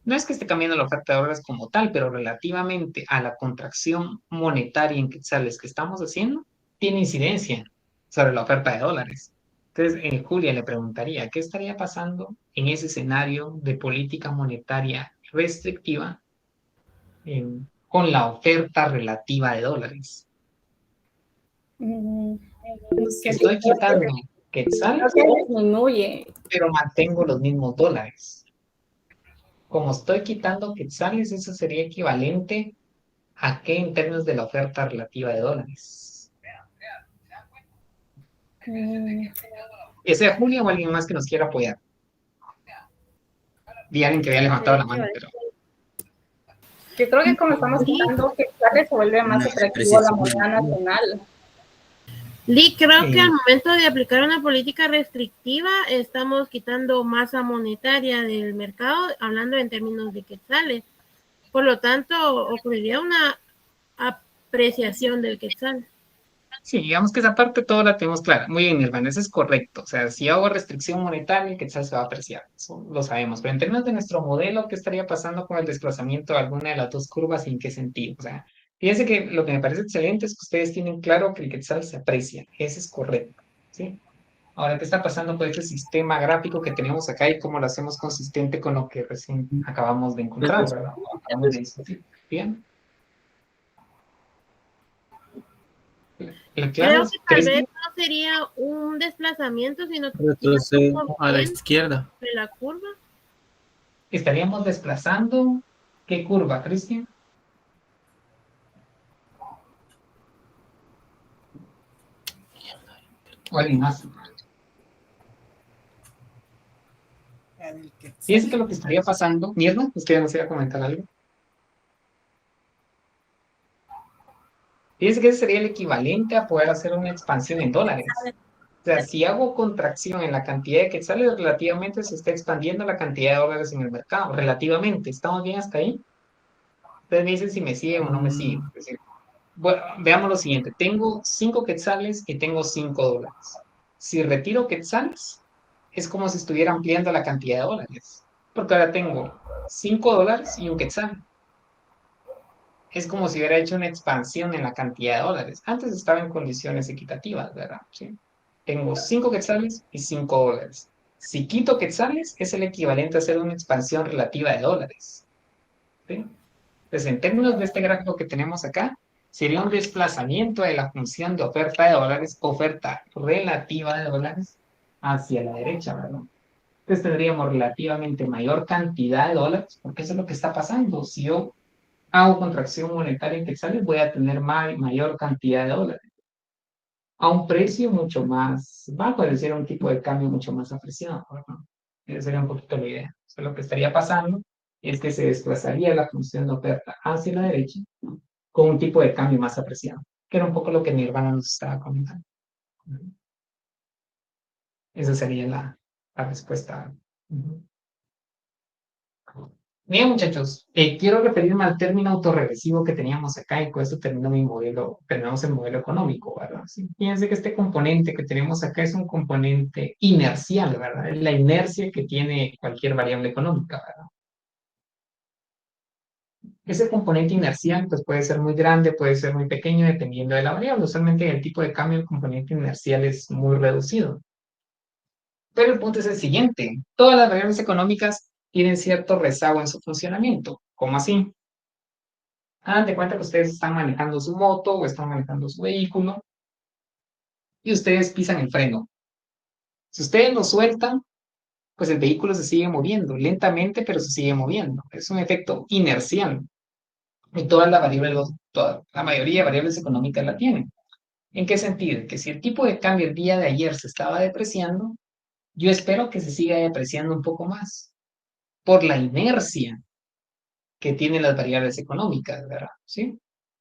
No es que esté cambiando la oferta de dólares como tal, pero relativamente a la contracción monetaria en quetzales que estamos haciendo, tiene incidencia sobre la oferta de dólares. Entonces, en Julia le preguntaría, ¿qué estaría pasando en ese escenario de política monetaria restrictiva con la oferta relativa de dólares?
No sé,
Estoy quitando
creo
quetzales,
que disminuye.
pero mantengo los mismos dólares. Como estoy quitando quetzales, eso sería equivalente ¿a qué en términos de la oferta relativa de dólares? ¿Es sea Julia o alguien más que nos quiera apoyar? Vi a alguien que había levantado la mano, pero...
Yo creo que como estamos quitando quetzales se vuelve más atractivo la moneda nacional.
Lee, creo que al momento de aplicar una política restrictiva estamos quitando masa monetaria del mercado, hablando en términos de quetzales. Por lo tanto, ocurriría una apreciación del quetzal.
Sí, digamos que esa parte toda la tenemos clara. Muy bien, Nirvana, eso es correcto. O sea, si hago restricción monetaria, el quetzal se va a apreciar. Eso lo sabemos. Pero en términos de nuestro modelo, ¿qué estaría pasando con el desplazamiento de alguna de las dos curvas y en qué sentido? O sea, fíjense que lo que me parece excelente es que ustedes tienen claro que el quetzal se aprecia. Ese es correcto, ¿sí? Ahora, ¿qué está pasando con este sistema gráfico que tenemos acá y cómo lo hacemos consistente con lo que recién acabamos de encontrar, ¿verdad? Acabamos de discutir. Bien.
Creo que tal vez no sería un desplazamiento, sino
a la izquierda.
de la curva.
Estaríamos desplazando ¿qué curva, Cristian? ¿O alguien más? Fíjense que lo que estaría pasando, Mierda, usted nos iba a comentar algo. Fíjense que ese sería el equivalente a poder hacer una expansión en dólares. O sea, si hago contracción en la cantidad de quetzales, relativamente se está expandiendo la cantidad de dólares en el mercado. Relativamente. ¿Estamos bien hasta ahí? Ustedes me dicen si me siguen o no me siguen. Es decir, bueno, veamos lo siguiente. Tengo 5 quetzales y tengo 5 dólares. Si retiro quetzales, es como si estuviera ampliando la cantidad de dólares. Porque ahora tengo 5 dólares y un quetzal. Es como si hubiera hecho una expansión en la cantidad de dólares. Antes estaba en condiciones equitativas, ¿verdad? ¿Sí? Tengo 5 quetzales y 5 dólares. Si quito quetzales, es el equivalente a hacer una expansión relativa de dólares. ¿Sí? Entonces, en términos de este gráfico que tenemos acá, sería un desplazamiento de la función de oferta de dólares, oferta relativa de dólares, hacia la derecha, ¿verdad? Entonces tendríamos relativamente mayor cantidad de dólares, porque eso es lo que está pasando. Si yo hago contracción monetaria en quetzales, voy a tener mayor cantidad de dólares a un precio mucho más bajo, es decir, un tipo de cambio mucho más apreciado, ¿no? Esa sería un poquito la idea. O sea, lo que estaría pasando es que se desplazaría la función de oferta hacia la derecha, ¿no?, con un tipo de cambio más apreciado, que era un poco lo que Nirvana nos estaba comentando. Esa sería la respuesta. Bien, muchachos, quiero referirme al término autorregresivo que teníamos acá y con esto terminamos el modelo económico, ¿verdad? Sí, fíjense que este componente que tenemos acá es un componente inercial, ¿verdad? Es la inercia que tiene cualquier variable económica, ¿verdad? Ese componente inercial pues puede ser muy grande, puede ser muy pequeño, dependiendo de la variable. Usualmente el tipo de cambio el componente inercial es muy reducido. Pero el punto es el siguiente. Todas las variables económicas tienen cierto rezago en su funcionamiento. ¿Cómo así? Hagan de cuenta que ustedes están manejando su moto o están manejando su vehículo y ustedes pisan el freno. Si ustedes lo sueltan, pues el vehículo se sigue moviendo, lentamente, pero se sigue moviendo. Es un efecto inercial. Y toda la mayoría de variables económicas la tienen. ¿En qué sentido? Que si el tipo de cambio el día de ayer se estaba depreciando, yo espero que se siga depreciando un poco más por la inercia que tienen las variables económicas, ¿verdad? ¿Sí?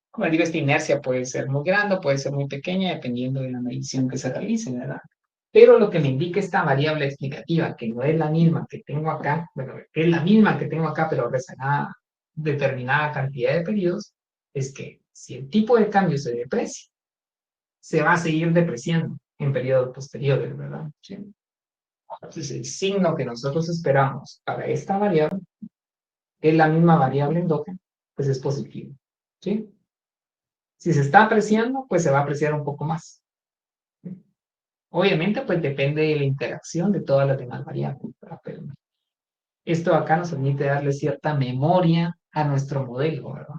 Como les digo, esta inercia puede ser muy grande, puede ser muy pequeña, dependiendo de la medición que se realice, ¿verdad? Pero lo que me indica esta variable explicativa, que no es la misma que tengo acá, bueno, que es la misma que tengo acá, pero rezagada determinada cantidad de periodos, es que si el tipo de cambio se deprecia, se va a seguir depreciando en periodos posteriores, ¿verdad? ¿Sí? Entonces, el signo que nosotros esperamos para esta variable, que es la misma variable endógena, pues es positivo, ¿sí? Si se está apreciando, pues se va a apreciar un poco más. Obviamente, pues depende de la interacción de todas las demás variables, ¿verdad? Pero esto acá nos permite darle cierta memoria a nuestro modelo, ¿verdad?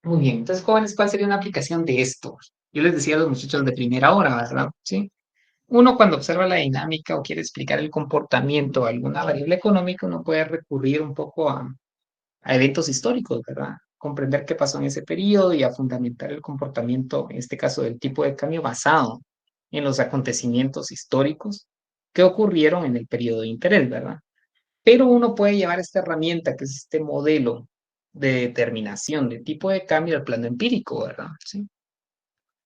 Muy bien, entonces, jóvenes, ¿cuál sería una aplicación de esto? Yo les decía a los muchachos de primera hora, ¿verdad? ¿Sí? Uno cuando observa la dinámica o quiere explicar el comportamiento de alguna variable económica, uno puede recurrir un poco a eventos históricos, ¿verdad? Comprender qué pasó en ese periodo y a fundamentar el comportamiento, en este caso, del tipo de cambio basado en los acontecimientos históricos que ocurrieron en el periodo de interés, ¿verdad? Pero uno puede llevar esta herramienta, que es este modelo de determinación de tipo de cambio al plano empírico, ¿verdad? ¿Sí?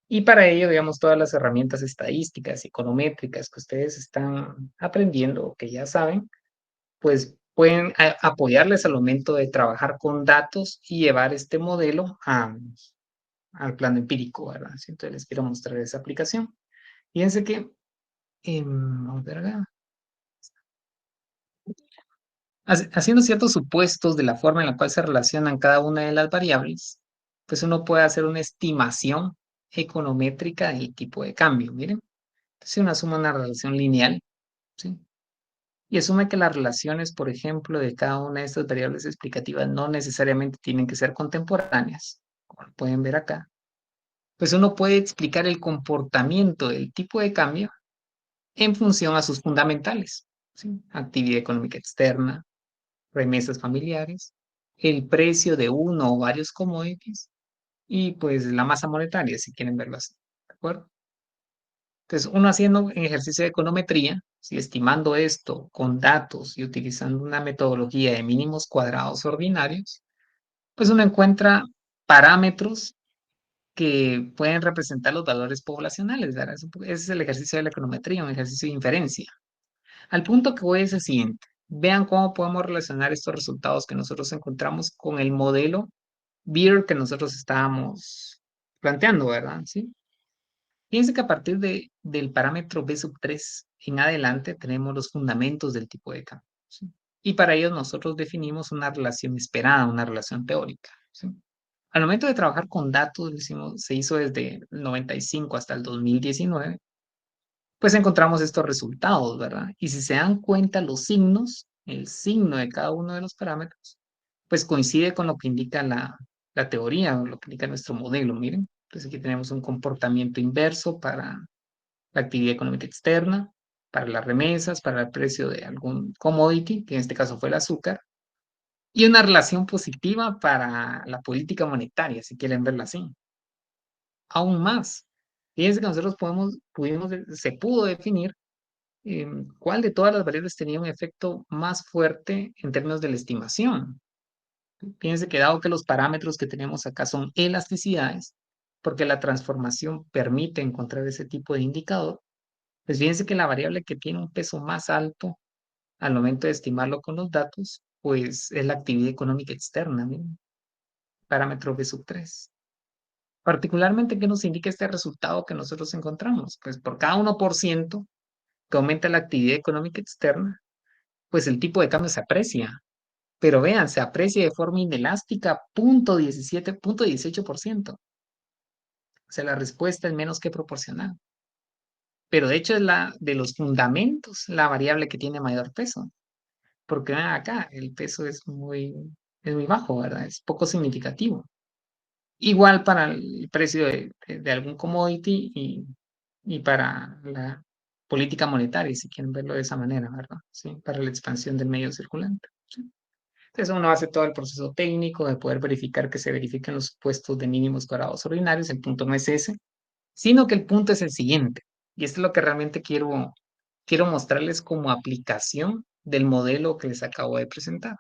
Y para ello, digamos, todas las herramientas estadísticas, econométricas que ustedes están aprendiendo o que ya saben, pues pueden apoyarles al momento de trabajar con datos y llevar este modelo al plano empírico, ¿verdad? ¿Sí? Entonces les quiero mostrar esa aplicación. Fíjense que, vamos a ver acá. Haciendo ciertos supuestos de la forma en la cual se relacionan cada una de las variables, pues uno puede hacer una estimación econométrica del tipo de cambio. Miren, si uno asume una relación lineal, ¿sí? Y asume que las relaciones, por ejemplo, de cada una de estas variables explicativas no necesariamente tienen que ser contemporáneas, como lo pueden ver acá, pues uno puede explicar el comportamiento del tipo de cambio en función a sus fundamentales, ¿sí? Actividad económica externa, remesas familiares, el precio de uno o varios commodities y pues la masa monetaria, si quieren verlo así, ¿de acuerdo? Entonces, uno haciendo un ejercicio de econometría, si estimando esto con datos y utilizando una metodología de mínimos cuadrados ordinarios, pues uno encuentra parámetros que pueden representar los valores poblacionales, ¿verdad? Ese es el ejercicio de la econometría, un ejercicio de inferencia. Al punto que voy es el siguiente. Vean cómo podemos relacionar estos resultados que nosotros encontramos con el modelo Beer que nosotros estábamos planteando, ¿verdad? ¿Sí? Fíjense que a partir del parámetro B sub 3 en adelante tenemos los fundamentos del tipo de cambio, ¿sí? Y para ello nosotros definimos una relación esperada, una relación teórica, ¿sí? Al momento de trabajar con datos, se hizo desde el 95 hasta el 2019, pues encontramos estos resultados, ¿verdad? Y si se dan cuenta los signos, el signo de cada uno de los parámetros, pues coincide con lo que indica la teoría o lo que indica nuestro modelo, miren. Entonces aquí tenemos un comportamiento inverso para la actividad económica externa, para las remesas, para el precio de algún commodity, que en este caso fue el azúcar, y una relación positiva para la política monetaria, si quieren verla así. Aún más, fíjense que nosotros se pudo definir cuál de todas las variables tenía un efecto más fuerte en términos de la estimación. Fíjense que dado que los parámetros que tenemos acá son elasticidades, porque la transformación permite encontrar ese tipo de indicador, pues fíjense que la variable que tiene un peso más alto al momento de estimarlo con los datos, pues es la actividad económica externa, miren, parámetro B sub 3. Particularmente, ¿qué nos indica este resultado que nosotros encontramos? Pues por cada 1% que aumenta la actividad económica externa, pues el tipo de cambio se aprecia. Pero vean, se aprecia de forma inelástica, 0.17, 0.18%. O sea, la respuesta es menos que proporcional. Pero de hecho es de los fundamentos la variable que tiene mayor peso. Porque vean acá, el peso es muy bajo, ¿verdad? Es poco significativo. Igual para el precio de algún commodity y para la política monetaria, si quieren verlo de esa manera, ¿verdad? Sí, para la expansión del medio circulante. ¿Sí? Entonces uno hace todo el proceso técnico de poder verificar que se verifiquen los supuestos de mínimos cuadrados ordinarios. El punto no es ese, sino que el punto es el siguiente. Y esto es lo que realmente quiero mostrarles como aplicación del modelo que les acabo de presentar.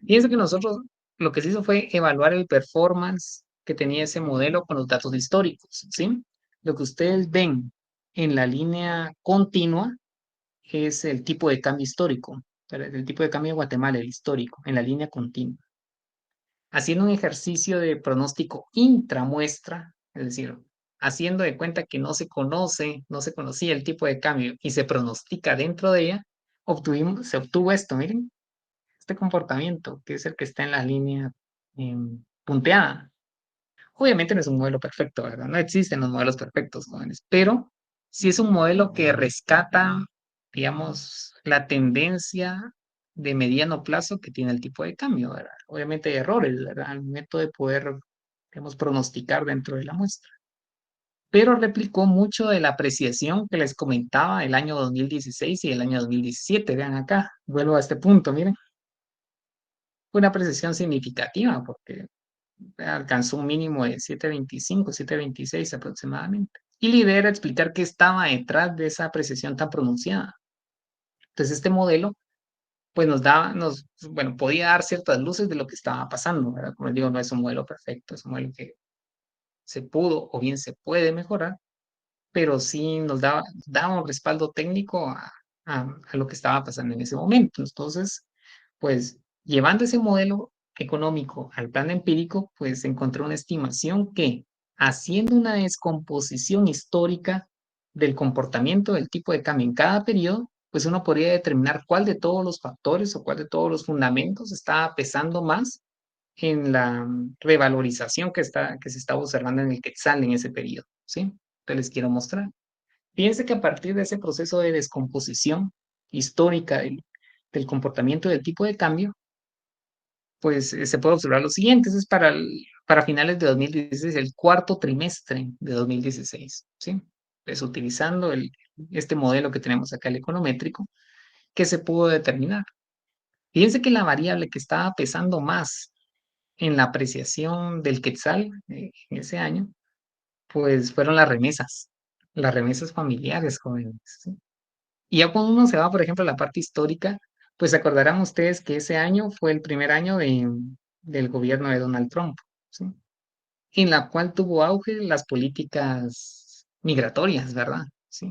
Fíjense que nosotros lo que se hizo fue evaluar el performance que tenía ese modelo con los datos históricos, ¿sí? Lo que ustedes ven en la línea continua es el tipo de cambio histórico, el tipo de cambio de Guatemala, el histórico, en la línea continua. Haciendo un ejercicio de pronóstico intramuestra, es decir, haciendo de cuenta que no se conocía el tipo de cambio y se pronostica dentro de ella, se obtuvo esto, miren, este comportamiento, que es el que está en la línea punteada. Obviamente no es un modelo perfecto, ¿verdad? No existen los modelos perfectos, jóvenes, pero sí es un modelo que rescata, digamos, la tendencia de mediano plazo que tiene el tipo de cambio, ¿verdad? Obviamente hay errores, ¿verdad? Al momento de poder, digamos, pronosticar dentro de la muestra. Pero replicó mucho de la apreciación que les comentaba el año 2016 y el año 2017. Vean acá, vuelvo a este punto, miren. Fue una apreciación significativa porque alcanzó un mínimo de 7.25, 7.26 aproximadamente. Y la idea era explicar qué estaba detrás de esa apreciación tan pronunciada. Entonces este modelo pues bueno, podía dar ciertas luces de lo que estaba pasando, ¿verdad? Como les digo, no es un modelo perfecto, es un modelo que se pudo o bien se puede mejorar, pero sí nos daba un respaldo técnico a lo que estaba pasando en ese momento. Entonces, pues llevando ese modelo económico al plan empírico, pues encontré una estimación que, haciendo una descomposición histórica del comportamiento del tipo de cambio en cada periodo, pues uno podría determinar cuál de todos los factores o cuál de todos los fundamentos estaba pesando más en la revalorización que se estaba observando en el quetzal en ese periodo, ¿sí? Entonces les quiero mostrar. Fíjense que a partir de ese proceso de descomposición histórica del comportamiento del tipo de cambio, pues se puede observar lo siguiente. Eso es para finales de 2016, el cuarto trimestre de 2016, ¿sí? Pues utilizando este modelo que tenemos acá, el econométrico, que se pudo determinar. Fíjense que la variable que estaba pesando más en la apreciación del quetzal en ese año, pues fueron las remesas familiares, jóvenes, ¿sí? Y ya cuando uno se va, por ejemplo, a la parte histórica, pues se acordarán ustedes que ese año fue el primer año del gobierno de Donald Trump, ¿sí? En la cual tuvo auge las políticas migratorias, ¿verdad? ¿Sí?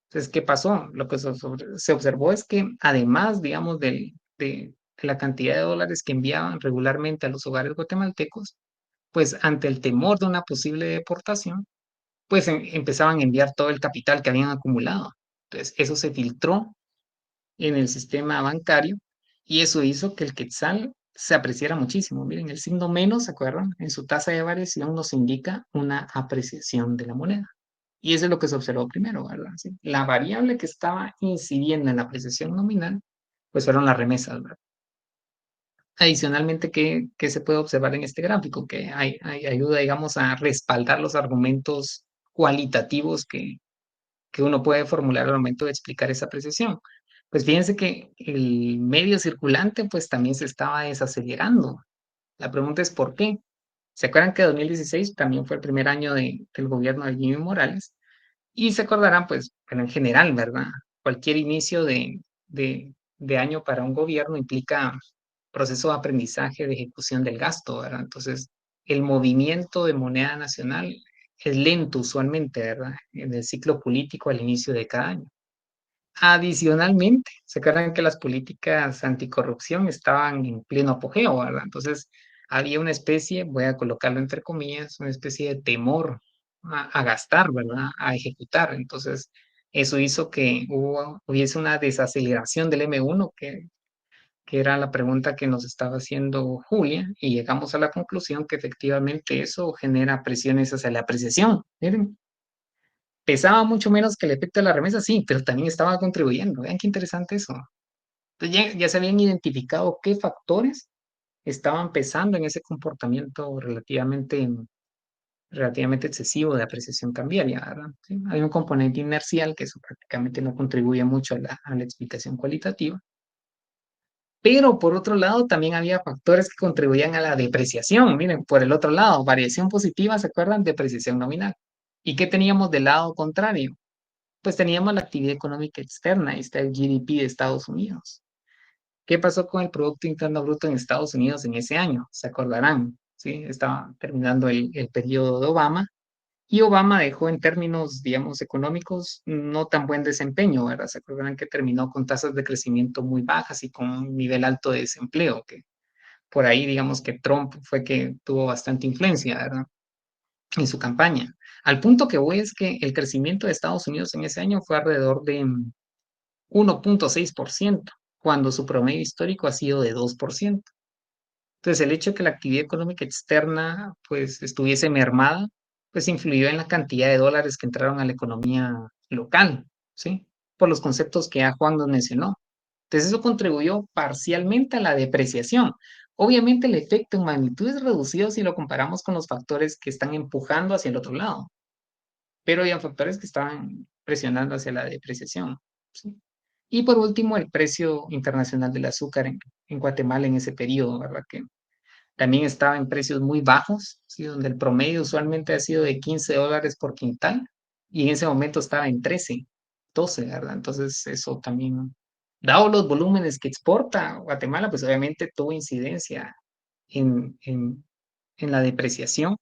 Entonces, ¿qué pasó? Lo que se observó es que además, digamos, de la cantidad de dólares que enviaban regularmente a los hogares guatemaltecos, pues ante el temor de una posible deportación, pues empezaban a enviar todo el capital que habían acumulado. Entonces, eso se filtró en el sistema bancario y eso hizo que el quetzal se apreciara muchísimo. Miren, el signo menos, ¿se acuerdan? En su tasa de variación nos indica una apreciación de la moneda. Y eso es lo que se observó primero, ¿verdad? ¿Sí? La variable que estaba incidiendo en la apreciación nominal, pues fueron las remesas, ¿verdad? Adicionalmente, ¿qué se puede observar en este gráfico? Que ayuda, digamos, a respaldar los argumentos cualitativos que uno puede formular al momento de explicar esa apreciación. Pues fíjense que el medio circulante pues también se estaba desacelerando. La pregunta es ¿por qué? ¿Se acuerdan que 2016 también fue el primer año del gobierno de Jimmy Morales? Y se acordarán, pues, pero en general, ¿verdad? Cualquier inicio de año para un gobierno implica proceso de aprendizaje, de ejecución del gasto, ¿verdad? Entonces, el movimiento de moneda nacional es lento usualmente, ¿verdad? En el ciclo político al inicio de cada año. Adicionalmente, se acuerdan que las políticas anticorrupción estaban en pleno apogeo, ¿verdad? Entonces, había una especie, voy a colocarlo entre comillas, una especie de temor a gastar, ¿verdad? A ejecutar. Entonces, eso hizo que hubiese una desaceleración del M1, que era la pregunta que nos estaba haciendo Julia, y llegamos a la conclusión que efectivamente eso genera presiones hacia la apreciación. Miren, pesaba mucho menos que el efecto de la remesa, sí, pero también estaba contribuyendo. Vean qué interesante eso. Entonces ya se habían identificado qué factores estaban pesando en ese comportamiento relativamente excesivo de apreciación cambiaria, ¿verdad? ¿Sí? Hay un componente inercial que eso prácticamente no contribuye mucho a la explicación cualitativa. Pero por otro lado, también había factores que contribuían a la depreciación. Miren, por el otro lado, variación positiva, ¿se acuerdan? Depreciación nominal. ¿Y qué teníamos del lado contrario? Pues teníamos la actividad económica externa, ahí está el GDP de Estados Unidos. ¿Qué pasó con el Producto Interno Bruto en Estados Unidos en ese año? Se acordarán, ¿sí? Estaba terminando el periodo de Obama y Obama dejó en términos, digamos, económicos no tan buen desempeño, ¿verdad? Se acordarán que terminó con tasas de crecimiento muy bajas y con un nivel alto de desempleo, que por ahí, digamos, que Trump fue que tuvo bastante influencia, ¿verdad? En su campaña. Al punto que voy es que el crecimiento de Estados Unidos en ese año fue alrededor de 1.6%, cuando su promedio histórico ha sido de 2%. Entonces, el hecho de que la actividad económica externa pues estuviese mermada, pues influyó en la cantidad de dólares que entraron a la economía local, ¿sí? Por los conceptos que ya Juan nos mencionó. Entonces, eso contribuyó parcialmente a la depreciación. Obviamente, el efecto en magnitud es reducido si lo comparamos con los factores que están empujando hacia el otro lado, pero había factores que estaban presionando hacia la depreciación, ¿sí? Y por último, el precio internacional del azúcar en Guatemala en ese periodo, ¿verdad? Que también estaba en precios muy bajos, ¿sí? Donde el promedio usualmente ha sido de $15 por quintal y en ese momento estaba en 13, 12, ¿verdad? Entonces eso también, dado los volúmenes que exporta Guatemala, pues obviamente tuvo incidencia en, en, en la depreciación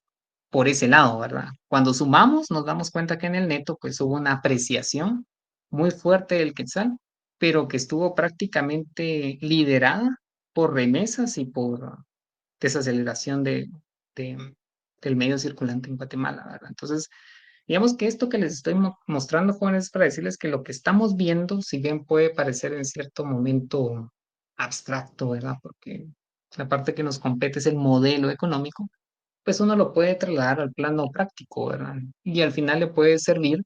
por ese lado, ¿verdad? Cuando sumamos, nos damos cuenta que en el neto, pues hubo una apreciación muy fuerte del quetzal, pero que estuvo prácticamente liderada por remesas y por desaceleración del medio circulante en Guatemala, ¿verdad? Entonces, digamos que esto que les estoy mostrando, jóvenes, es para decirles que lo que estamos viendo, si bien puede parecer en cierto momento abstracto, ¿verdad? Porque la parte que nos compete es el modelo económico, pues uno lo puede trasladar al plano práctico, ¿verdad? Y al final le puede servir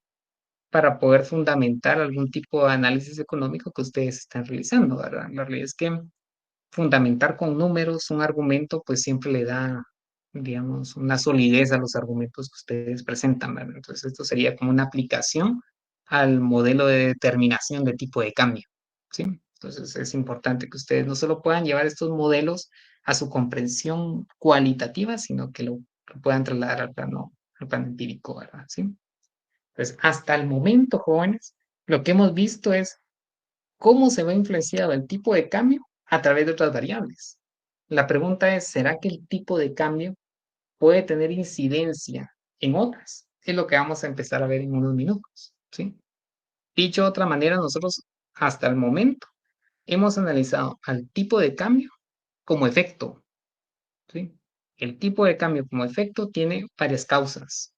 para poder fundamentar algún tipo de análisis económico que ustedes están realizando, ¿verdad? La realidad es que fundamentar con números un argumento, pues siempre le da, digamos, una solidez a los argumentos que ustedes presentan, ¿verdad? Entonces, esto sería como una aplicación al modelo de determinación de tipo de cambio, ¿sí? Entonces, es importante que ustedes no solo puedan llevar estos modelos a su comprensión cualitativa, sino que lo puedan trasladar al plano empírico, ¿verdad? ¿Sí? Entonces, hasta el momento, jóvenes, lo que hemos visto es cómo se ve influenciado el tipo de cambio a través de otras variables. La pregunta es, ¿será que el tipo de cambio puede tener incidencia en otras? Es lo que vamos a empezar a ver en unos minutos, ¿sí? Dicho de otra manera, nosotros hasta el momento hemos analizado al tipo de cambio como efecto, ¿sí? El tipo de cambio como efecto tiene varias causas,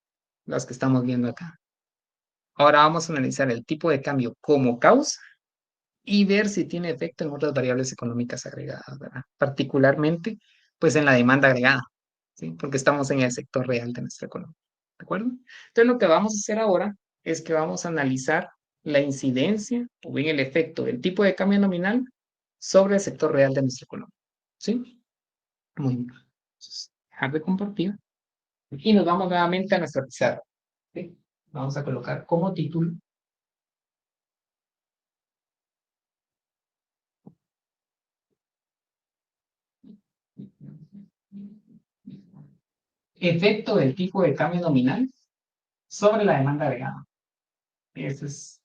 las que estamos viendo acá. Ahora vamos a analizar el tipo de cambio como causa y ver si tiene efecto en otras variables económicas agregadas, ¿verdad? Particularmente, pues en la demanda agregada, ¿sí? Porque estamos en el sector real de nuestra economía, ¿de acuerdo? Entonces, lo que vamos a hacer ahora es que vamos a analizar la incidencia o bien el efecto del tipo de cambio nominal sobre el sector real de nuestra economía, ¿sí? Muy bien. Entonces, dejar de compartir y nos vamos nuevamente a nuestra pizarra, ¿sí? Vamos a colocar como título efecto del tipo de cambio nominal sobre la demanda agregada. Ese es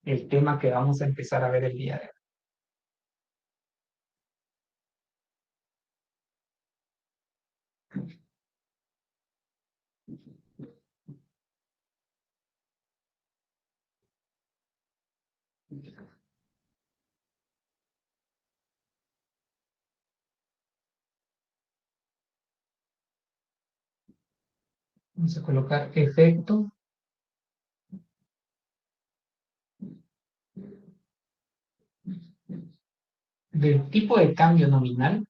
el tema que vamos a empezar a ver el día de hoy. Vamos a colocar efecto del tipo de cambio nominal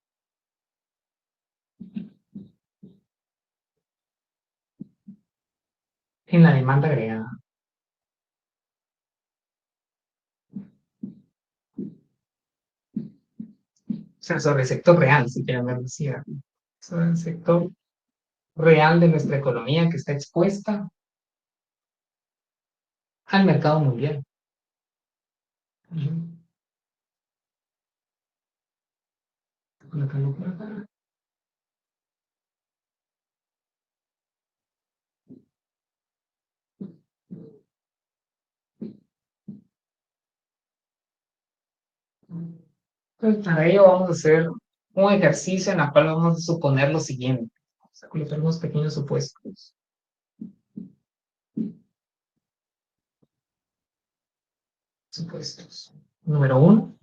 en la demanda agregada. O sea, sobre el sector real, si quieren verlo así, ¿verdad? Sobre el sector real de nuestra economía que está expuesta al mercado mundial. Colocando por acá. Entonces, para ello vamos a hacer un ejercicio en el cual vamos a suponer lo siguiente. Vamos a colocar unos pequeños supuestos. Supuestos. Número 1.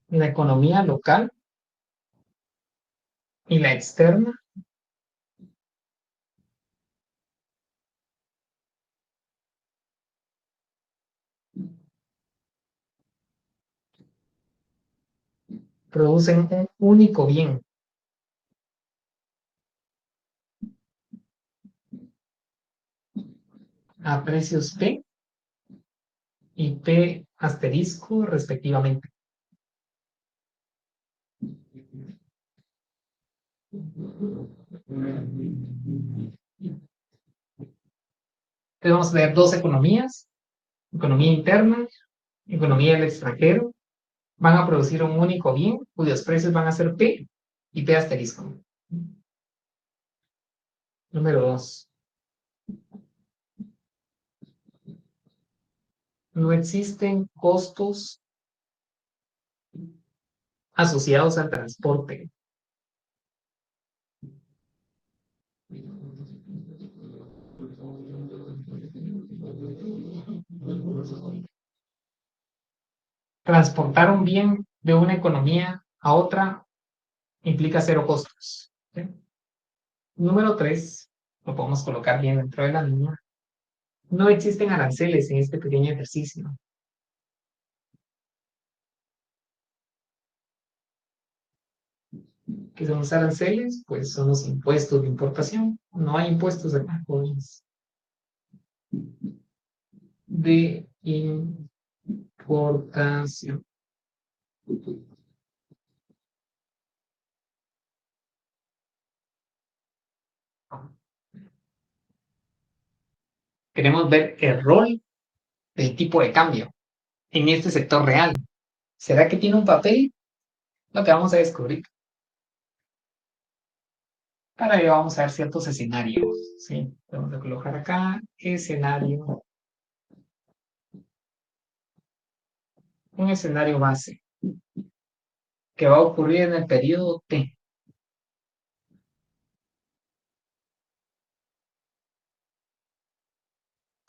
La economía local y la externa producen un único bien. A precios P y P asterisco respectivamente. Entonces vamos a tener dos economías, economía interna, economía del extranjero, van a producir un único bien cuyos precios van a ser P y P asterisco. Número 2. No existen costos asociados al transporte. Transportar un bien de una economía a otra implica cero costos. ¿Sí? Número 3, lo podemos colocar bien dentro de la línea. No existen aranceles en este pequeño ejercicio. ¿Qué son los aranceles? Pues son los impuestos de importación. No hay impuestos de importación. Queremos ver el rol del tipo de cambio en este sector real. ¿Será que tiene un papel? Lo que vamos a descubrir. Para ello vamos a ver ciertos escenarios. ¿Sí? Vamos a colocar acá escenario. Un escenario base que va a ocurrir en el periodo T.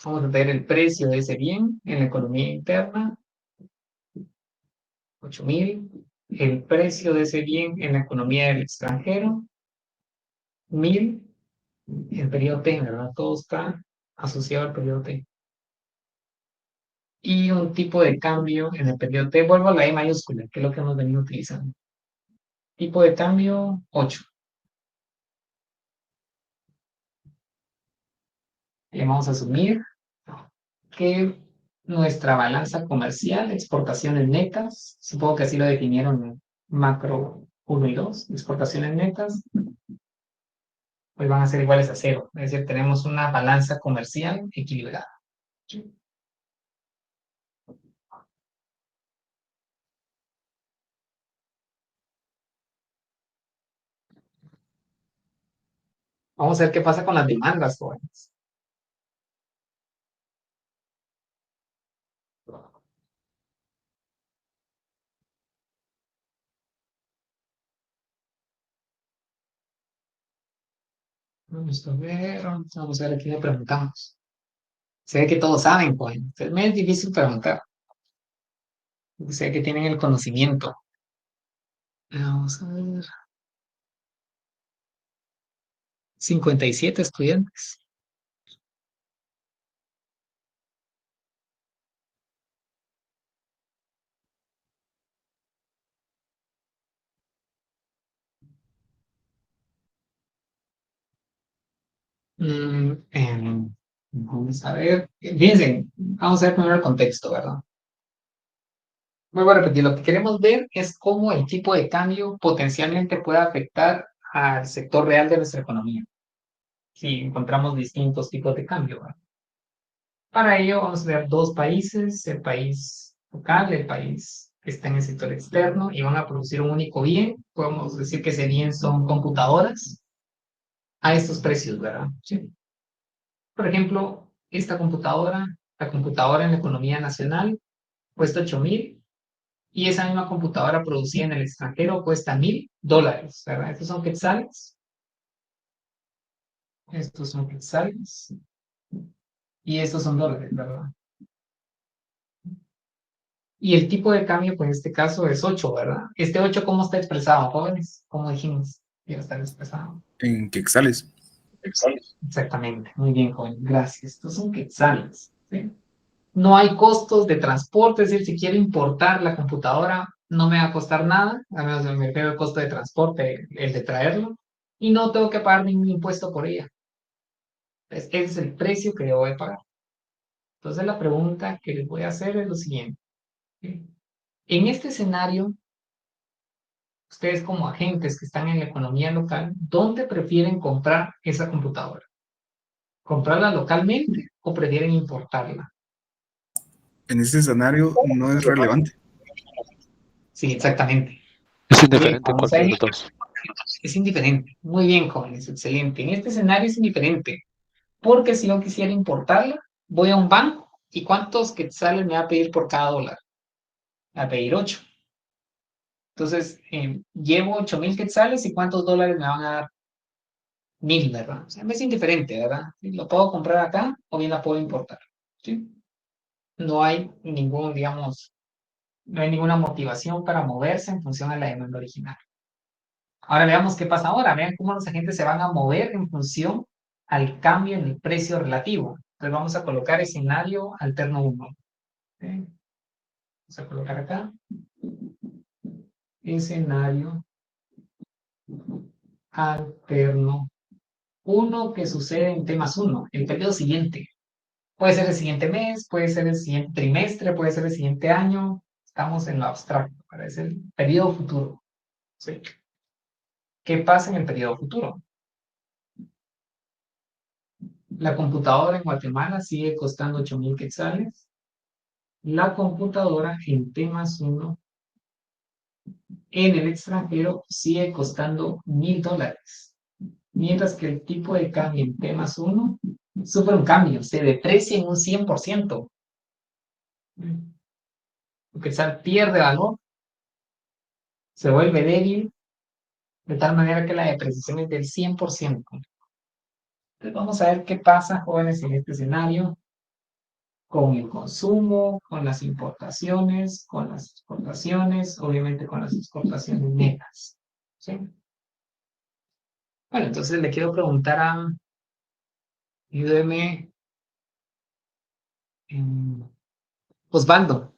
Vamos a ver el precio de ese bien en la economía interna, 8,000. El precio de ese bien en la economía del extranjero, 1,000. el periodo T, ¿verdad? Todo está asociado al periodo T. Y un tipo de cambio en el periodo T, vuelvo a la E mayúscula, que es lo que hemos venido utilizando. Tipo de cambio 8. Y vamos a asumir que nuestra balanza comercial, exportaciones netas, supongo que así lo definieron en macro 1 y 2, exportaciones netas, pues van a ser iguales a 0. Es decir, tenemos una balanza comercial equilibrada. Vamos a ver qué pasa con las demandas, jóvenes. Vamos a ver aquí le preguntamos. Se ve que todos saben, jóvenes. Me es difícil preguntar. Sé que tienen el conocimiento. Vamos a ver. 57 estudiantes. Vamos a ver. Fíjense, vamos a ver primero el contexto, ¿verdad? Vuelvo a repetir, lo que queremos ver es cómo el tipo de cambio potencialmente puede afectar al sector real de nuestra economía. Si encontramos distintos tipos de cambio, ¿verdad? Para ello vamos a ver dos países, el país local, el país que está en el sector externo, y van a producir un único bien. Podemos decir que ese bien son computadoras a estos precios, ¿verdad? Sí. Por ejemplo, esta computadora, la computadora en la economía nacional, cuesta 8,000, y esa misma computadora producida en el extranjero cuesta $1,000, ¿verdad? Estos son quetzales. Estos son quetzales. Y estos son dólares, ¿verdad? Y el tipo de cambio, pues en este caso es 8, ¿verdad? Este 8, ¿cómo está expresado, jóvenes? ¿Cómo dijimos que iba a estar expresado?
En quetzales.
Exactamente, muy bien, joven, gracias. Estos son quetzales, ¿sí? No hay costos de transporte, es decir, si quiero importar la computadora, no me va a costar nada, a menos que me quede el costo de transporte, el de traerlo, y no tengo que pagar ningún impuesto por ella. Entonces, ese es el precio que debo de pagar. Entonces, la pregunta que les voy a hacer es lo siguiente. ¿Sí? En este escenario, ustedes como agentes que están en la economía local, ¿dónde prefieren comprar esa computadora? ¿Comprarla localmente o prefieren importarla?
En este escenario no es relevante.
Sí, exactamente.
Es indiferente
Vamos
cuál
a
de
ir.
los dos.
Es indiferente. Muy bien, jóvenes, excelente. En este escenario es indiferente, porque si yo quisiera importarla, voy a un banco y ¿cuántos quetzales me va a pedir por cada dólar? Me va a pedir 8. Entonces, llevo 8,000 quetzales y ¿cuántos dólares me van a dar? 1,000, ¿verdad? O sea, me es indiferente, ¿verdad? Lo puedo comprar acá o bien la puedo importar. ¿Sí? No hay ningún, digamos, no hay ninguna motivación para moverse en función a la demanda original. Ahora veamos qué pasa ahora. Vean cómo los agentes se van a mover en función al cambio en el precio relativo. Entonces vamos a colocar escenario alterno 1. ¿Okay? Vamos a colocar acá. Escenario alterno 1 que sucede en temas 1, el periodo siguiente. Puede ser el siguiente mes, puede ser el siguiente trimestre, puede ser el siguiente año. Estamos en lo abstracto, es el periodo futuro. ¿Sí? ¿Qué pasa en el periodo futuro? La computadora en Guatemala sigue costando 8,000 quetzales. La computadora en temas 1 en el extranjero sigue costando $1,000. Mientras que el tipo de cambio en temas 1 sufre un cambio, se deprecia en un 100%. El quetzal pierde valor, se vuelve débil, de tal manera que la depreciación es del 100%. Entonces vamos a ver qué pasa, jóvenes, en este escenario, con el consumo, con las importaciones, con las exportaciones, obviamente con las exportaciones netas. ¿Sí? Bueno, entonces le quiero preguntar Ayúdeme. Osvaldo.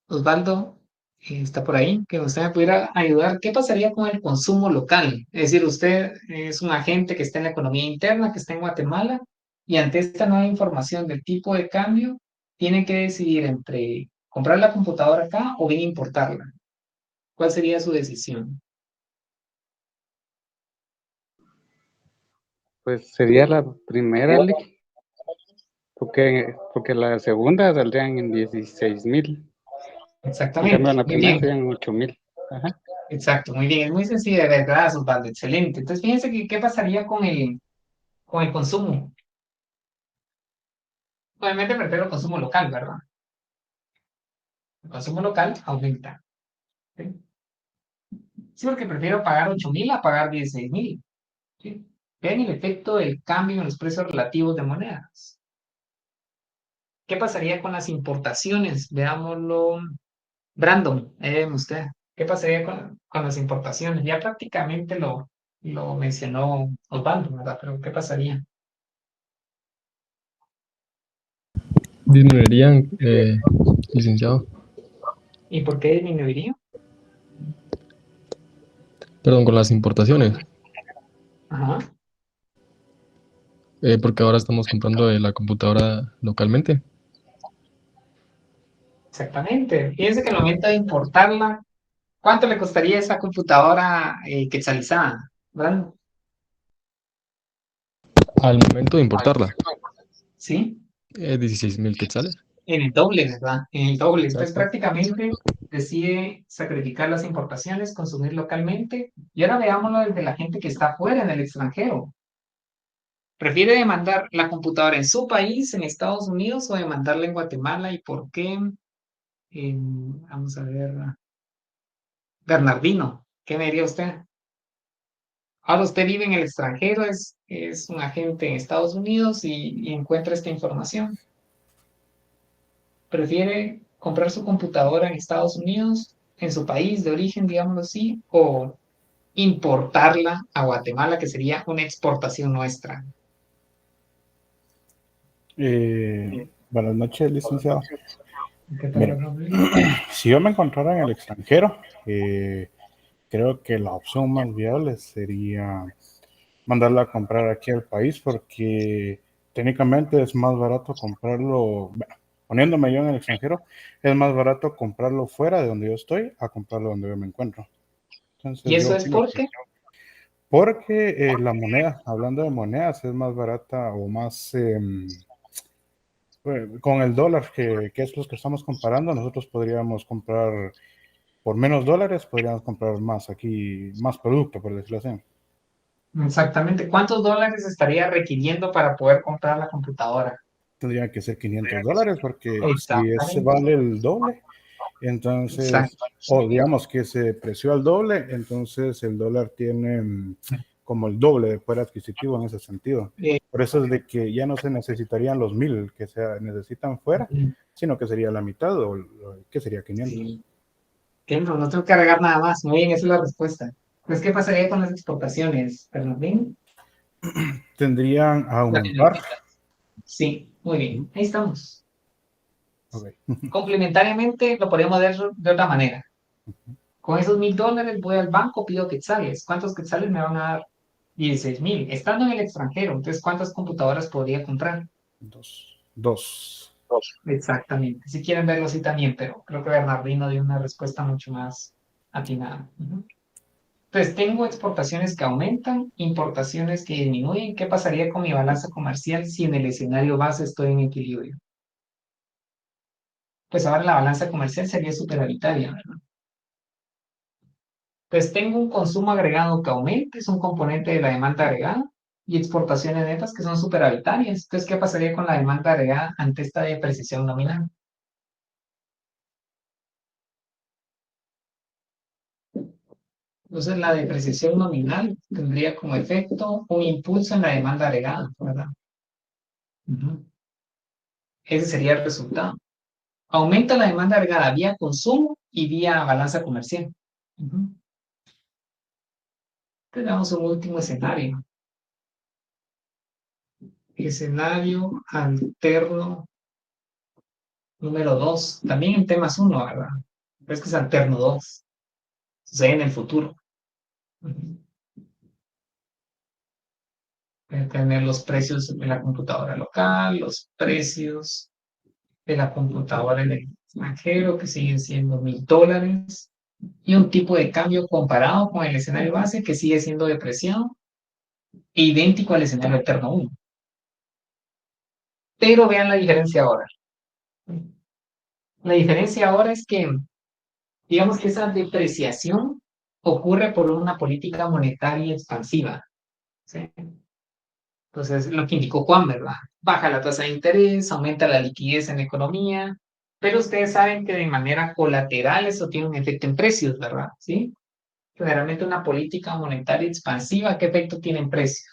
Osvaldo, está por ahí, que usted me pudiera ayudar. ¿Qué pasaría con el consumo local? Es decir, usted es un agente que está en la economía interna, que está en Guatemala, y ante esta nueva información del tipo de cambio, tiene que decidir entre comprar la computadora acá o bien importarla. ¿Cuál sería su decisión?
Pues sería la primera, porque la segunda saldrían en 16,000. En
Exactamente,
cambio, en la
muy
primera
bien.
serían 8,000. Ajá.
Exacto, muy bien. Es muy sencillo, de verdad, Osvaldo, excelente. Entonces, fíjense que qué pasaría con el consumo. Obviamente prefiero el consumo local, ¿verdad? El consumo local aumenta. ¿Sí? Sí, porque prefiero pagar 8,000 a pagar 16,000. ¿Sí? Vean el efecto del cambio en los precios relativos de monedas. ¿Qué pasaría con las importaciones? Veámoslo. Brandon, usted. ¿Qué pasaría con las importaciones? Ya prácticamente lo mencionó Osvaldo, ¿verdad? Pero ¿qué pasaría?
Disminuirían, licenciado.
¿Y por qué disminuiría?
Perdón, con las importaciones.
Ajá.
Porque ahora estamos comprando la computadora localmente.
Exactamente. Fíjense que al momento de importarla, ¿cuánto le costaría esa computadora quetzalizada? ¿Verdad?
Al momento de importarla.
Sí.
16,000 quetzales.
En el doble, ¿verdad? En el doble. Entonces
Exacto.
prácticamente decide sacrificar las importaciones, consumir localmente. Y ahora veámoslo desde la gente que está fuera, en el extranjero. ¿Prefiere demandar la computadora en su país, en Estados Unidos, o demandarla en Guatemala? ¿Y por qué? Vamos a ver. Bernardino, ¿qué me diría usted? Ahora usted vive en el extranjero, es un agente en Estados Unidos y encuentra esta información. ¿Prefiere comprar su computadora en Estados Unidos, en su país de origen, digámoslo así, o importarla a Guatemala, que sería una exportación nuestra?
Buenas noches, licenciado.
¿Qué tal,
Mire, si yo me encontrara en el extranjero, creo que la opción más viable sería mandarla a comprar aquí al país, porque técnicamente es más barato comprarlo, bueno, poniéndome yo en el extranjero, es más barato comprarlo fuera de donde yo estoy a comprarlo donde yo me encuentro. Entonces,
¿Y eso
yo
es
opino
por
que
qué?
porque la moneda, hablando de monedas, es más barata o más con el dólar, que es lo que estamos comparando, nosotros podríamos comprar por menos dólares, podríamos comprar más aquí, más producto, por decirlo así.
Exactamente. ¿Cuántos dólares estaría requiriendo para poder comprar la computadora?
Tendría que ser $500, porque si ese
Exactamente.
vale el doble, entonces,
Exacto.
o digamos que se preció al doble, entonces el dólar tiene como el doble de poder adquisitivo en ese sentido. Por eso es de que ya no se necesitarían los 1,000 que se necesitan fuera, sino que sería la mitad, o que sería 500.
Sí. Ejemplo, no tengo que agregar nada más. Muy bien, esa es la respuesta. Pues, ¿qué pasaría con las exportaciones, Bernardín?
Tendrían a aumentar.
Sí, muy bien. Ahí estamos.
Okay.
Complementariamente, lo podríamos ver de otra manera. Con esos $1,000 voy al banco, pido quetzales. ¿Cuántos quetzales me van a dar? 16,000. Estando en el extranjero, entonces, ¿cuántas computadoras podría comprar?
Dos.
Exactamente. Si quieren verlo así también, pero creo que Bernardino dio una respuesta mucho más atinada. Entonces, tengo exportaciones que aumentan, importaciones que disminuyen. ¿Qué pasaría con mi balanza comercial si en el escenario base estoy en equilibrio? Pues ahora la balanza comercial sería superavitaria, ¿verdad? Pues tengo un consumo agregado que aumenta, es un componente de la demanda agregada, y exportaciones netas que son superavitarias. Entonces, ¿qué pasaría con la demanda agregada ante esta depreciación nominal? Entonces, la depreciación nominal tendría como efecto un impulso en la demanda agregada, ¿verdad? Ese sería el resultado. Aumenta la demanda agregada vía consumo y vía balanza comercial. Tenemos un último escenario. escenario alterno número 2. También en temas 1, ¿verdad? Pero es que es alterno 2. Sucede en el futuro. Voy a tener los precios de la computadora local, los precios de la computadora en el extranjero, que siguen siendo $1,000, y un tipo de cambio comparado con el escenario base que sigue siendo depreciado e idéntico al escenario alterno 1. Pero vean la diferencia ahora. La diferencia ahora es que, digamos que esa depreciación ocurre por una política monetaria expansiva, ¿sí? Entonces, lo que indicó Juan, ¿verdad? Baja la tasa de interés, aumenta la liquidez en la economía, pero ustedes saben que de manera colateral eso tiene un efecto en precios, ¿verdad? ¿Sí? Generalmente una política monetaria expansiva, ¿qué efecto tiene en precios?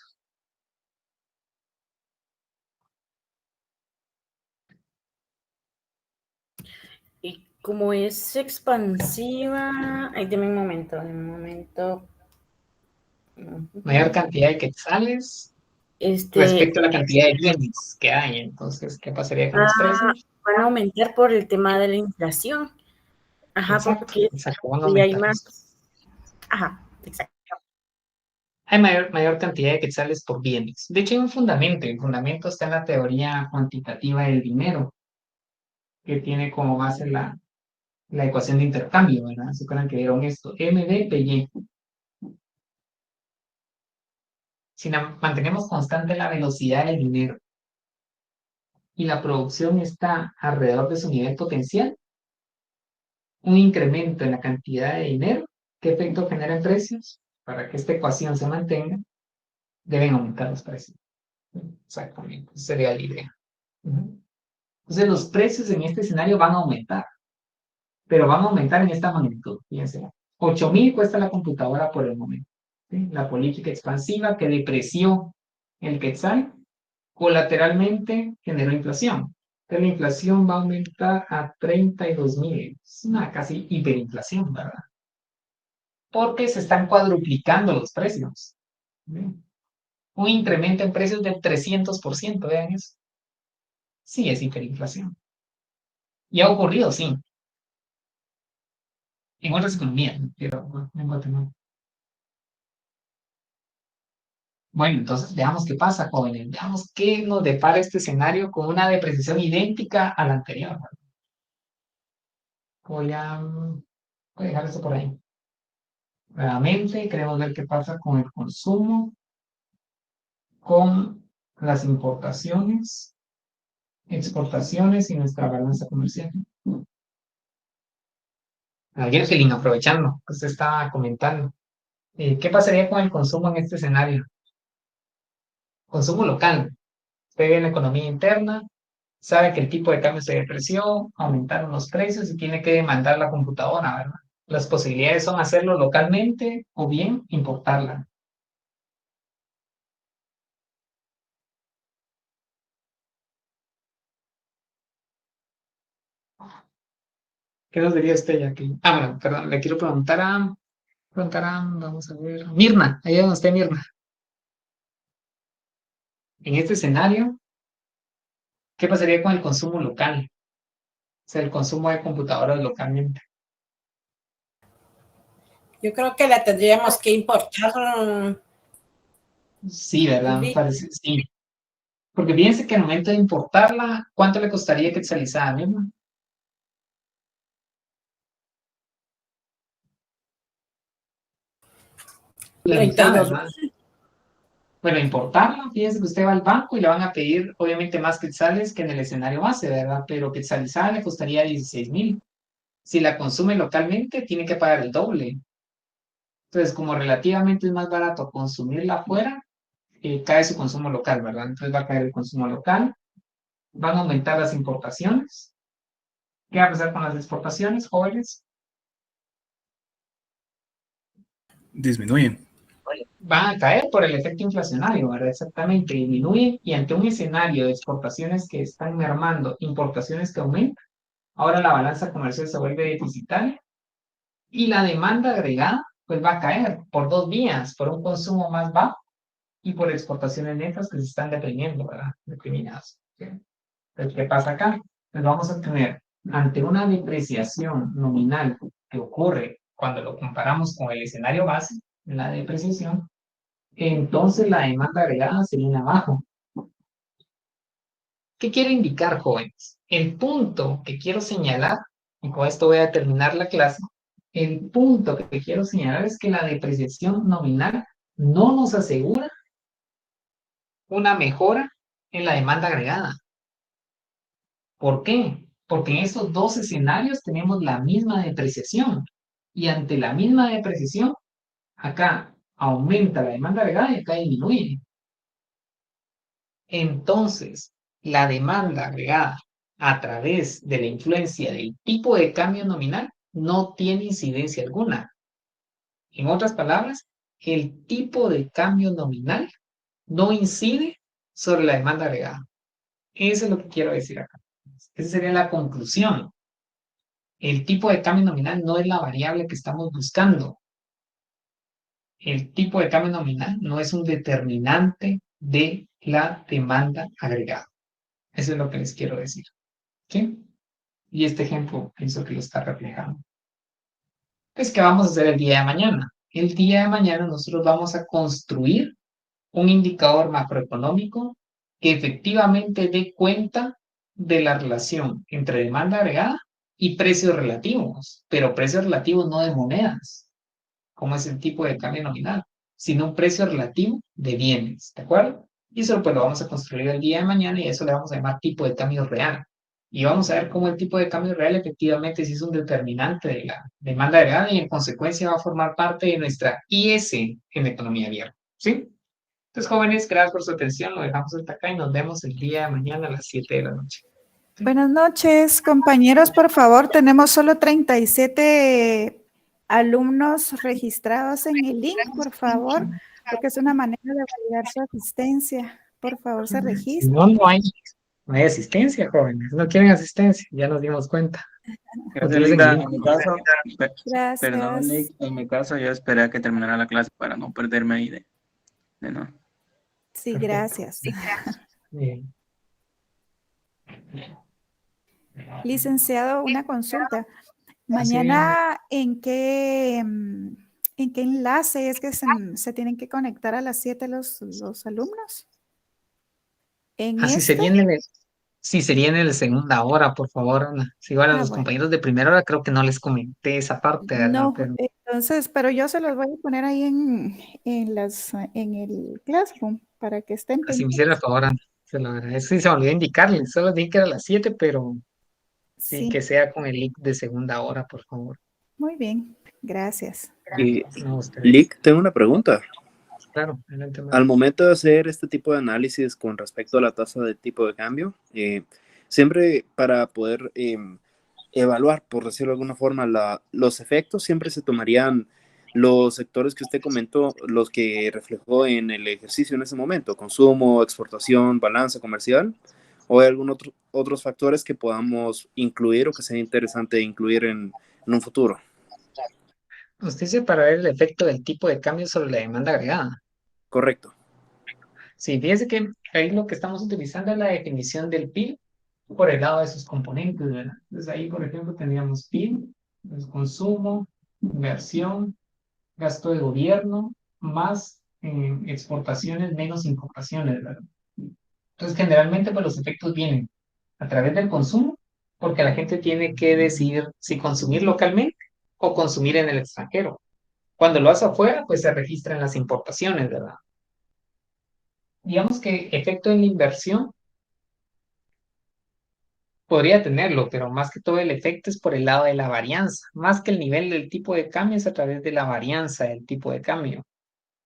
Y como es expansiva, ay, deme un momento.
Mayor cantidad de quetzales respecto a la cantidad de bienes que hay. Entonces, ¿qué pasaría con los precios?
Van a aumentar por el tema de la inflación. Ajá,
Exacto,
porque
van a
y hay
aumentar.
más. Ajá, exacto.
Hay mayor cantidad de quetzales por bienes. De hecho, hay un fundamento. El fundamento está en la teoría cuantitativa del dinero, que tiene como base la ecuación de intercambio, ¿verdad? ¿Se acuerdan que vieron esto? MD/PY. Si mantenemos constante la velocidad del dinero y la producción está alrededor de su nivel potencial, un incremento en la cantidad de dinero, ¿qué efecto genera en precios? Para que esta ecuación se mantenga, deben aumentar los precios. Exactamente, esa sería la idea. Entonces, los precios en este escenario van a aumentar, pero van a aumentar en esta magnitud. Fíjense, 8,000 cuesta la computadora por el momento. ¿Sí? La política expansiva que depreció el quetzal, colateralmente generó inflación. Entonces, la inflación va a aumentar a 32,000. Es una casi hiperinflación, ¿verdad? Porque se están cuadruplicando los precios. ¿Sí? Un incremento en precios del 300%, vean eso. Sí, es hiperinflación. Y ha ocurrido, sí. En otras economías, pero en Guatemala. Bueno, entonces veamos qué pasa, jóvenes. Veamos qué nos depara este escenario con una depreciación idéntica a la anterior. Voy a dejar esto por ahí. Nuevamente, queremos ver qué pasa con el consumo, con las importaciones, exportaciones y nuestra balanza comercial. Jacqueline, aprovechando que usted estaba comentando, ¿qué pasaría con el consumo en este escenario? Consumo local. Usted ve en la economía interna, sabe que el tipo de cambio se depreció, aumentaron los precios y tiene que demandar la computadora, ¿verdad? Las posibilidades son hacerlo localmente o bien importarla. ¿Qué nos diría usted, Jacqueline? Bueno, perdón, le quiero preguntar a, vamos a ver, Mirna, ahí donde esté Mirna. En este escenario, ¿qué pasaría con el consumo local? O sea, el consumo de computadoras localmente.
Yo creo que la tendríamos que importar.
Sí, ¿verdad? Me parece, sí. Porque fíjense que al momento de importarla, ¿cuánto le costaría quetzalizada, Mirna? La mitad,
32.
¿verdad? Bueno, importarla, fíjense que usted va al banco y le van a pedir, obviamente, más quetzales que en el escenario base, ¿verdad? Pero quetzalizada le costaría 16,000. Si la consume localmente, tiene que pagar el doble. Entonces, como relativamente es más barato consumirla afuera, cae su consumo local, ¿verdad? Entonces va a caer el consumo local, van a aumentar las importaciones. ¿Qué va a pasar con las exportaciones, jóvenes?
Disminuyen.
Van a caer por el efecto inflacionario, ¿verdad? Exactamente, disminuyen y ante un escenario de exportaciones que están mermando, importaciones que aumentan, ahora la balanza comercial se vuelve deficitaria y la demanda agregada pues va a caer por dos vías, por un consumo más bajo y por exportaciones netas que se están deprimiendo, ¿verdad? Deprimidas. ¿Sí? Entonces, ¿qué pasa acá? Pues vamos a tener, ante una depreciación nominal que ocurre cuando lo comparamos con el escenario base, la depreciación, entonces la demanda agregada se viene abajo. ¿Qué quiero indicar, jóvenes? El punto que quiero señalar, y con esto voy a terminar la clase, el punto que quiero señalar es que la depreciación nominal no nos asegura una mejora en la demanda agregada. ¿Por qué? Porque en esos dos escenarios tenemos la misma depreciación. Y ante la misma depreciación, acá aumenta la demanda agregada y acá disminuye. Entonces, la demanda agregada a través de la influencia del tipo de cambio nominal no tiene incidencia alguna. En otras palabras, el tipo de cambio nominal no incide sobre la demanda agregada. Eso es lo que quiero decir acá. Esa sería la conclusión. El tipo de cambio nominal no es la variable que estamos buscando. El tipo de cambio nominal no es un determinante de la demanda agregada. Eso es lo que les quiero decir. ¿Sí? Y este ejemplo pienso que lo está reflejando. Entonces, ¿qué vamos a hacer el día de mañana? El día de mañana nosotros vamos a construir un indicador macroeconómico que efectivamente dé cuenta de la relación entre demanda agregada y precios relativos, pero precios relativos no de monedas, como es el tipo de cambio nominal, sino un precio relativo de bienes, ¿de acuerdo? Y eso pues lo vamos a construir el día de mañana y a eso le vamos a llamar tipo de cambio real. Y vamos a ver cómo el tipo de cambio real efectivamente sí es un determinante de la demanda agregada y en consecuencia va a formar parte de nuestra IS en economía abierta, ¿sí? Entonces, jóvenes, gracias por su atención, lo dejamos hasta acá y nos vemos el día de mañana a las 7 de la noche.
Buenas noches, compañeros, por favor, tenemos solo 37 alumnos registrados en el link, por favor, porque es una manera de validar su asistencia. Por favor, se registren.
No hay asistencia, jóvenes, no quieren asistencia, ya nos dimos cuenta.
Gracias, Linda. En mi caso,
Gracias.
perdón, Nick, en mi caso yo esperé a que terminara la clase para no perderme ahí de no.
Sí, gracias.
Bien.
Licenciado, una consulta. Mañana, ¿en qué enlace es que se tienen que conectar a las 7 los alumnos? ¿En
Así
este?
sería en el segunda hora, por favor, Ana. Si igual a los
Bueno.
compañeros de primera hora creo que no les comenté esa parte, ¿verdad?
No,
Pero
entonces, pero yo se los voy a poner ahí en el Classroom para que estén
si me
pendientes.
hiciera el favor, Ana, se lo agradezco. Sí, se me olvidó indicarles, solo dije que era a las 7, pero sí,
Sí.
que sea con el link de segunda hora, por favor.
Muy bien, gracias.
Y,
No, ustedes.
Lick, tengo una pregunta.
Claro, adelante.
Al momento de hacer este tipo de análisis con respecto a la tasa de tipo de cambio, siempre para poder evaluar, por decirlo de alguna forma, los efectos, siempre se tomarían los sectores que usted comentó, los que reflejó en el ejercicio en ese momento, consumo, exportación, balanza comercial, o hay algunos otros factores que podamos incluir o que sea interesante incluir en un futuro.
Usted dice para ver el efecto del tipo de cambio sobre la demanda agregada.
Correcto.
Sí, fíjese que ahí lo que estamos utilizando es la definición del PIB por el lado de sus componentes, ¿verdad? Entonces ahí, por ejemplo, tendríamos PIB, pues, consumo, inversión, gasto de gobierno, más exportaciones menos importaciones, ¿verdad? Entonces generalmente pues los efectos vienen a través del consumo, porque la gente tiene que decidir si consumir localmente o consumir en el extranjero. Cuando lo hace afuera, pues se registran las importaciones, ¿verdad? Digamos que efecto en la inversión podría tenerlo, pero más que todo el efecto es por el lado de la varianza, más que el nivel del tipo de cambio es a través de la varianza del tipo de cambio.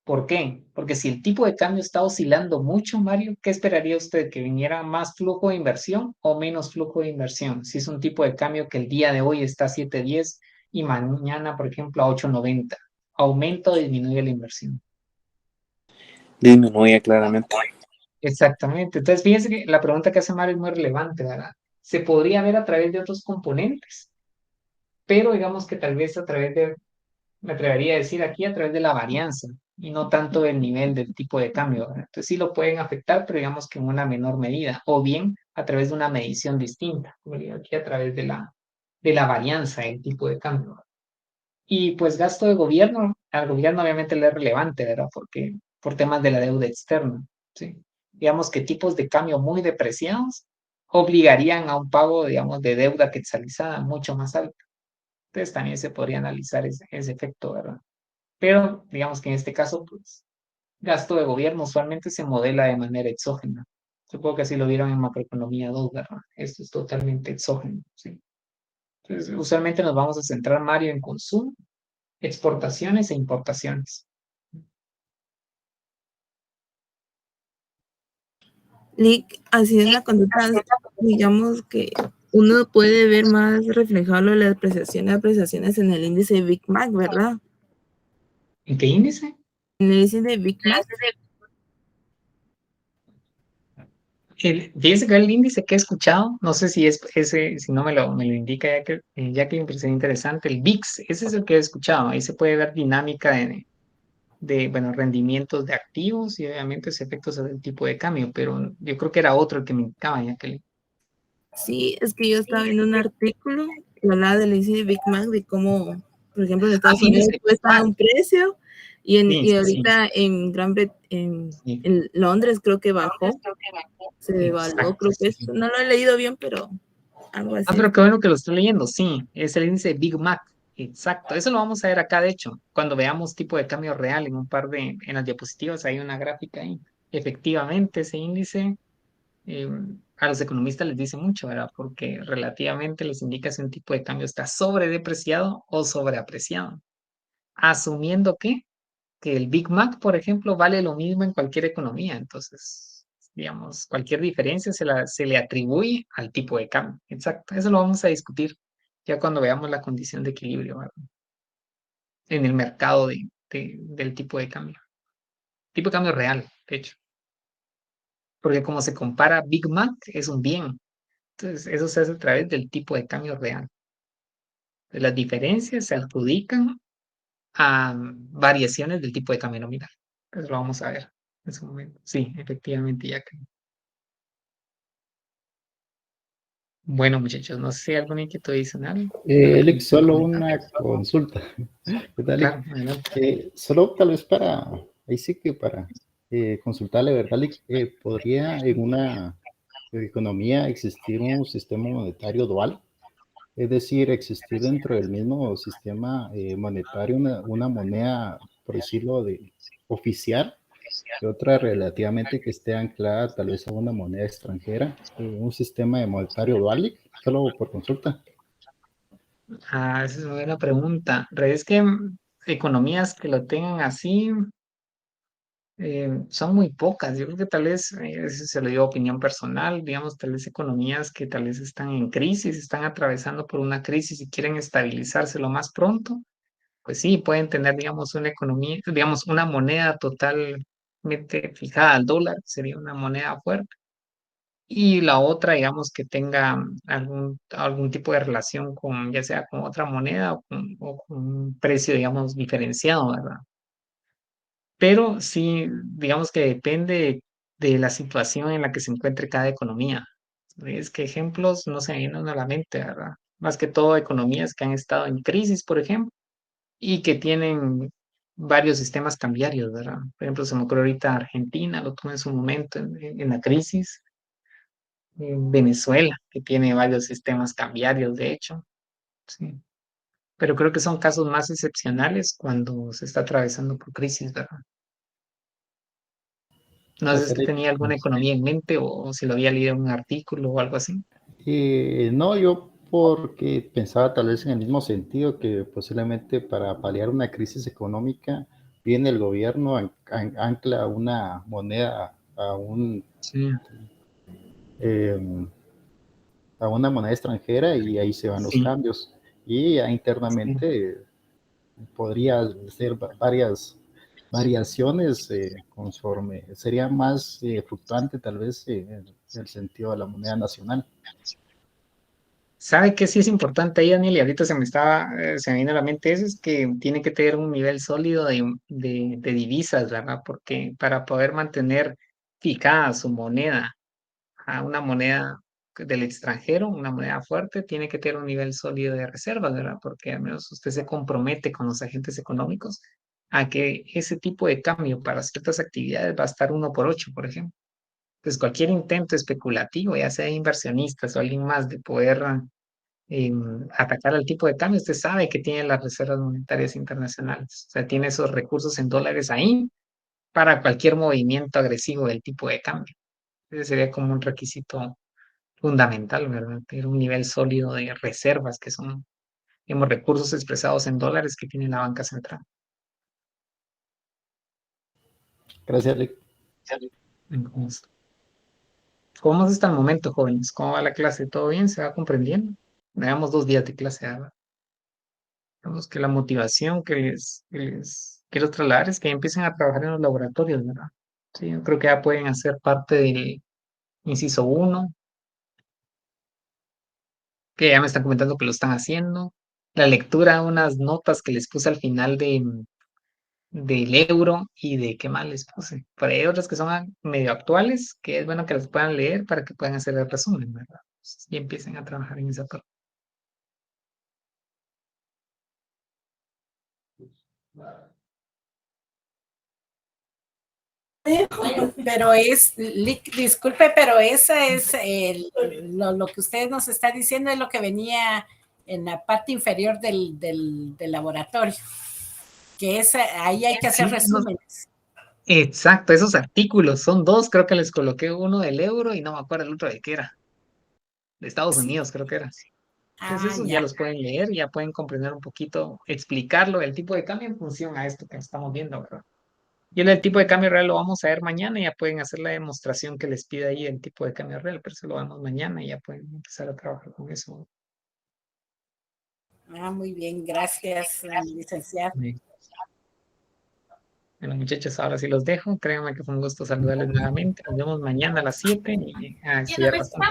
¿Por qué? Porque si el tipo de cambio está oscilando mucho, Mario, ¿qué esperaría usted? ¿Que viniera más flujo de inversión o menos flujo de inversión? Si es un tipo de cambio que el día de hoy está a 7.10 y mañana, por ejemplo, a 8.90, ¿aumenta o disminuye la inversión?
Disminuye claramente.
Exactamente. Entonces, fíjense que la pregunta que hace Mario es muy relevante, ¿verdad? Se podría ver a través de otros componentes, pero digamos que tal vez a través de me atrevería a decir aquí a través de la varianza y no tanto del nivel del tipo de cambio, ¿verdad? Entonces sí lo pueden afectar, pero digamos que en una menor medida, o bien a través de una medición distinta, como digo aquí a través de la varianza del tipo de cambio, ¿verdad? Y pues gasto de gobierno, al gobierno obviamente le es relevante, ¿verdad? Porque por temas de la deuda externa, ¿sí? Digamos que tipos de cambio muy depreciados obligarían a un pago, digamos, de deuda quetzalizada mucho más alto. Entonces también se podría analizar ese efecto, ¿verdad? Pero digamos que en este caso, pues, gasto de gobierno usualmente se modela de manera exógena. Supongo que así lo vieron en macroeconomía 2, ¿verdad? Esto es totalmente exógeno, ¿sí? Entonces, usualmente nos vamos a centrar, Mario, en consumo, exportaciones e importaciones.
Nick, así es la conducta, digamos que uno puede ver más reflejado lo de las apreciaciones en el índice Big Mac, ¿verdad?
¿En qué índice?
En el índice de Big Mac.
Fíjese que el índice que he escuchado, no sé si es ese, si no me lo indica ya que me parece interesante, el VIX, ese es el que he escuchado, ahí se puede ver dinámica bueno, rendimientos de activos y obviamente ese efecto sobre el tipo de cambio, pero yo creo que era otro el que me indicaba, ya que
Sí, es que yo estaba viendo un artículo que hablaba del índice de Big Mac, de cómo, por ejemplo, en Estados Unidos cuesta un precio y ahorita en Londres creo que bajó, se devaluó, creo que no lo he leído bien, pero algo así.
pero qué bueno que lo estoy leyendo, sí, es el índice Big Mac, exacto, eso lo vamos a ver acá, de hecho, cuando veamos tipo de cambio real en las diapositivas hay una gráfica ahí, efectivamente ese índice a los economistas les dice mucho, ¿verdad? Porque relativamente les indica si un tipo de cambio está sobredepreciado o sobreapreciado, asumiendo que el Big Mac, por ejemplo, vale lo mismo en cualquier economía. Entonces, digamos, cualquier diferencia se le atribuye al tipo de cambio. Exacto, eso lo vamos a discutir ya cuando veamos la condición de equilibrio, ¿verdad? En el mercado del tipo de cambio. Tipo de cambio real, de hecho. Porque como se compara, Big Mac es un bien. Entonces, eso se hace a través del tipo de cambio real. Las diferencias se adjudican a variaciones del tipo de cambio nominal. Eso lo vamos a ver en su momento. Sí, efectivamente, ya que. Bueno, muchachos, no sé si hay alguna inquietud adicional.
Alex, solo una consulta. ¿Qué tal?
Claro, adelante.
Solo tal vez para, ahí sí que para consultarle, ¿verdad? Alex? ¿Podría en una economía existir un sistema monetario dual? Es decir, existir dentro del mismo sistema monetario una moneda, por decirlo, oficial, y otra relativamente que esté anclada tal vez a una moneda extranjera, un sistema de monetario dual, solo por consulta.
Esa es una buena pregunta. Es que economías que lo tengan así son muy pocas. Yo creo que tal vez, eso se lo digo opinión personal, digamos, tal vez economías que tal vez están en crisis, están atravesando por una crisis y quieren estabilizarse lo más pronto, pues sí, pueden tener, digamos, una economía, digamos, una moneda totalmente fijada al dólar, sería una moneda fuerte. Y la otra, digamos, que tenga algún tipo de relación con, ya sea con otra moneda o con un precio, digamos, diferenciado, ¿verdad? Pero sí, digamos que depende de la situación en la que se encuentre cada economía. Es que ejemplos no se me vienen a la mente, ¿verdad? Más que todo economías que han estado en crisis, por ejemplo, y que tienen varios sistemas cambiarios, ¿verdad? Por ejemplo, se me ocurre ahorita Argentina, lo tuvo en su momento en la crisis, Venezuela, que tiene varios sistemas cambiarios, de hecho, sí. Pero creo que son casos más excepcionales cuando se está atravesando por crisis, ¿verdad? No sé si usted tenía alguna economía en mente o si lo había leído en un artículo o algo así.
No, yo porque pensaba tal vez en el mismo sentido que posiblemente para paliar una crisis económica viene el gobierno, ancla una moneda a una moneda extranjera y ahí se van los cambios. Y ya internamente podría ser varias variaciones conforme sería más fluctuante tal vez en el sentido de la moneda nacional.
¿Sabe qué sí es importante ahí, Daniel? Y ahorita se me viene a la mente eso, es que tiene que tener un nivel sólido de divisas, ¿verdad? Porque para poder mantener fijada su moneda a una moneda del extranjero, una moneda fuerte, tiene que tener un nivel sólido de reservas, ¿verdad? Porque al menos usted se compromete con los agentes económicos a que ese tipo de cambio para ciertas actividades va a estar 1 por 8, por ejemplo. Entonces, cualquier intento especulativo, ya sea de inversionistas o alguien más, de poder atacar al tipo de cambio, usted sabe que tiene las reservas monetarias internacionales, o sea, tiene esos recursos en dólares ahí para cualquier movimiento agresivo del tipo de cambio. Ese sería como un requisito fundamental, ¿verdad? Tener un nivel sólido de reservas, que son, digamos, recursos expresados en dólares que tiene la banca central.
Gracias, Lick.
Entonces, ¿cómo vamos hasta el momento, jóvenes? ¿Cómo va la clase? ¿Todo bien? ¿Se va comprendiendo? Llevamos 2 días de clase, ¿verdad? Vemos que la motivación que les quiero trasladar es que empiecen a trabajar en los laboratorios, ¿verdad? Sí, yo creo que ya pueden hacer parte del inciso 1, que ya me están comentando que lo están haciendo. La lectura, unas notas que les puse al final del euro y de qué más les puse. Por ahí hay otras que son medio actuales, que es bueno que las puedan leer para que puedan hacer el resumen, ¿verdad? Y empiecen a trabajar en esa parte.
Pero disculpe, pero esa es lo que usted nos está diciendo, es lo que venía en la parte inferior del laboratorio, que ahí hay que hacer resúmenes.
Exacto, esos artículos son 2, creo que les coloqué uno del euro y no me acuerdo el otro de qué era. De Estados Unidos, creo que era. Entonces esos ya los pueden leer, ya pueden comprender un poquito, explicarlo, el tipo de cambio en función a esto que estamos viendo, ¿verdad? Y el tipo de cambio real lo vamos a ver mañana, ya pueden hacer la demostración que les pide ahí el tipo de cambio real, pero eso lo vemos mañana y ya pueden empezar a trabajar con eso.
Muy bien, gracias, licenciado.
Bueno, muchachos, ahora sí los dejo. Créanme que fue un gusto saludarles nuevamente. Nos vemos mañana a las 7 y a estudiar bastante.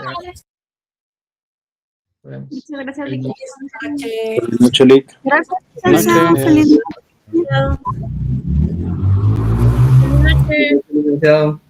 Nos vemos.
Muchas gracias,
Feliz
Lick.
noche.
Buenas noches, Lick.
Gracias,
Buenas noches.
Feliz
Feliz noche.
Licenciado.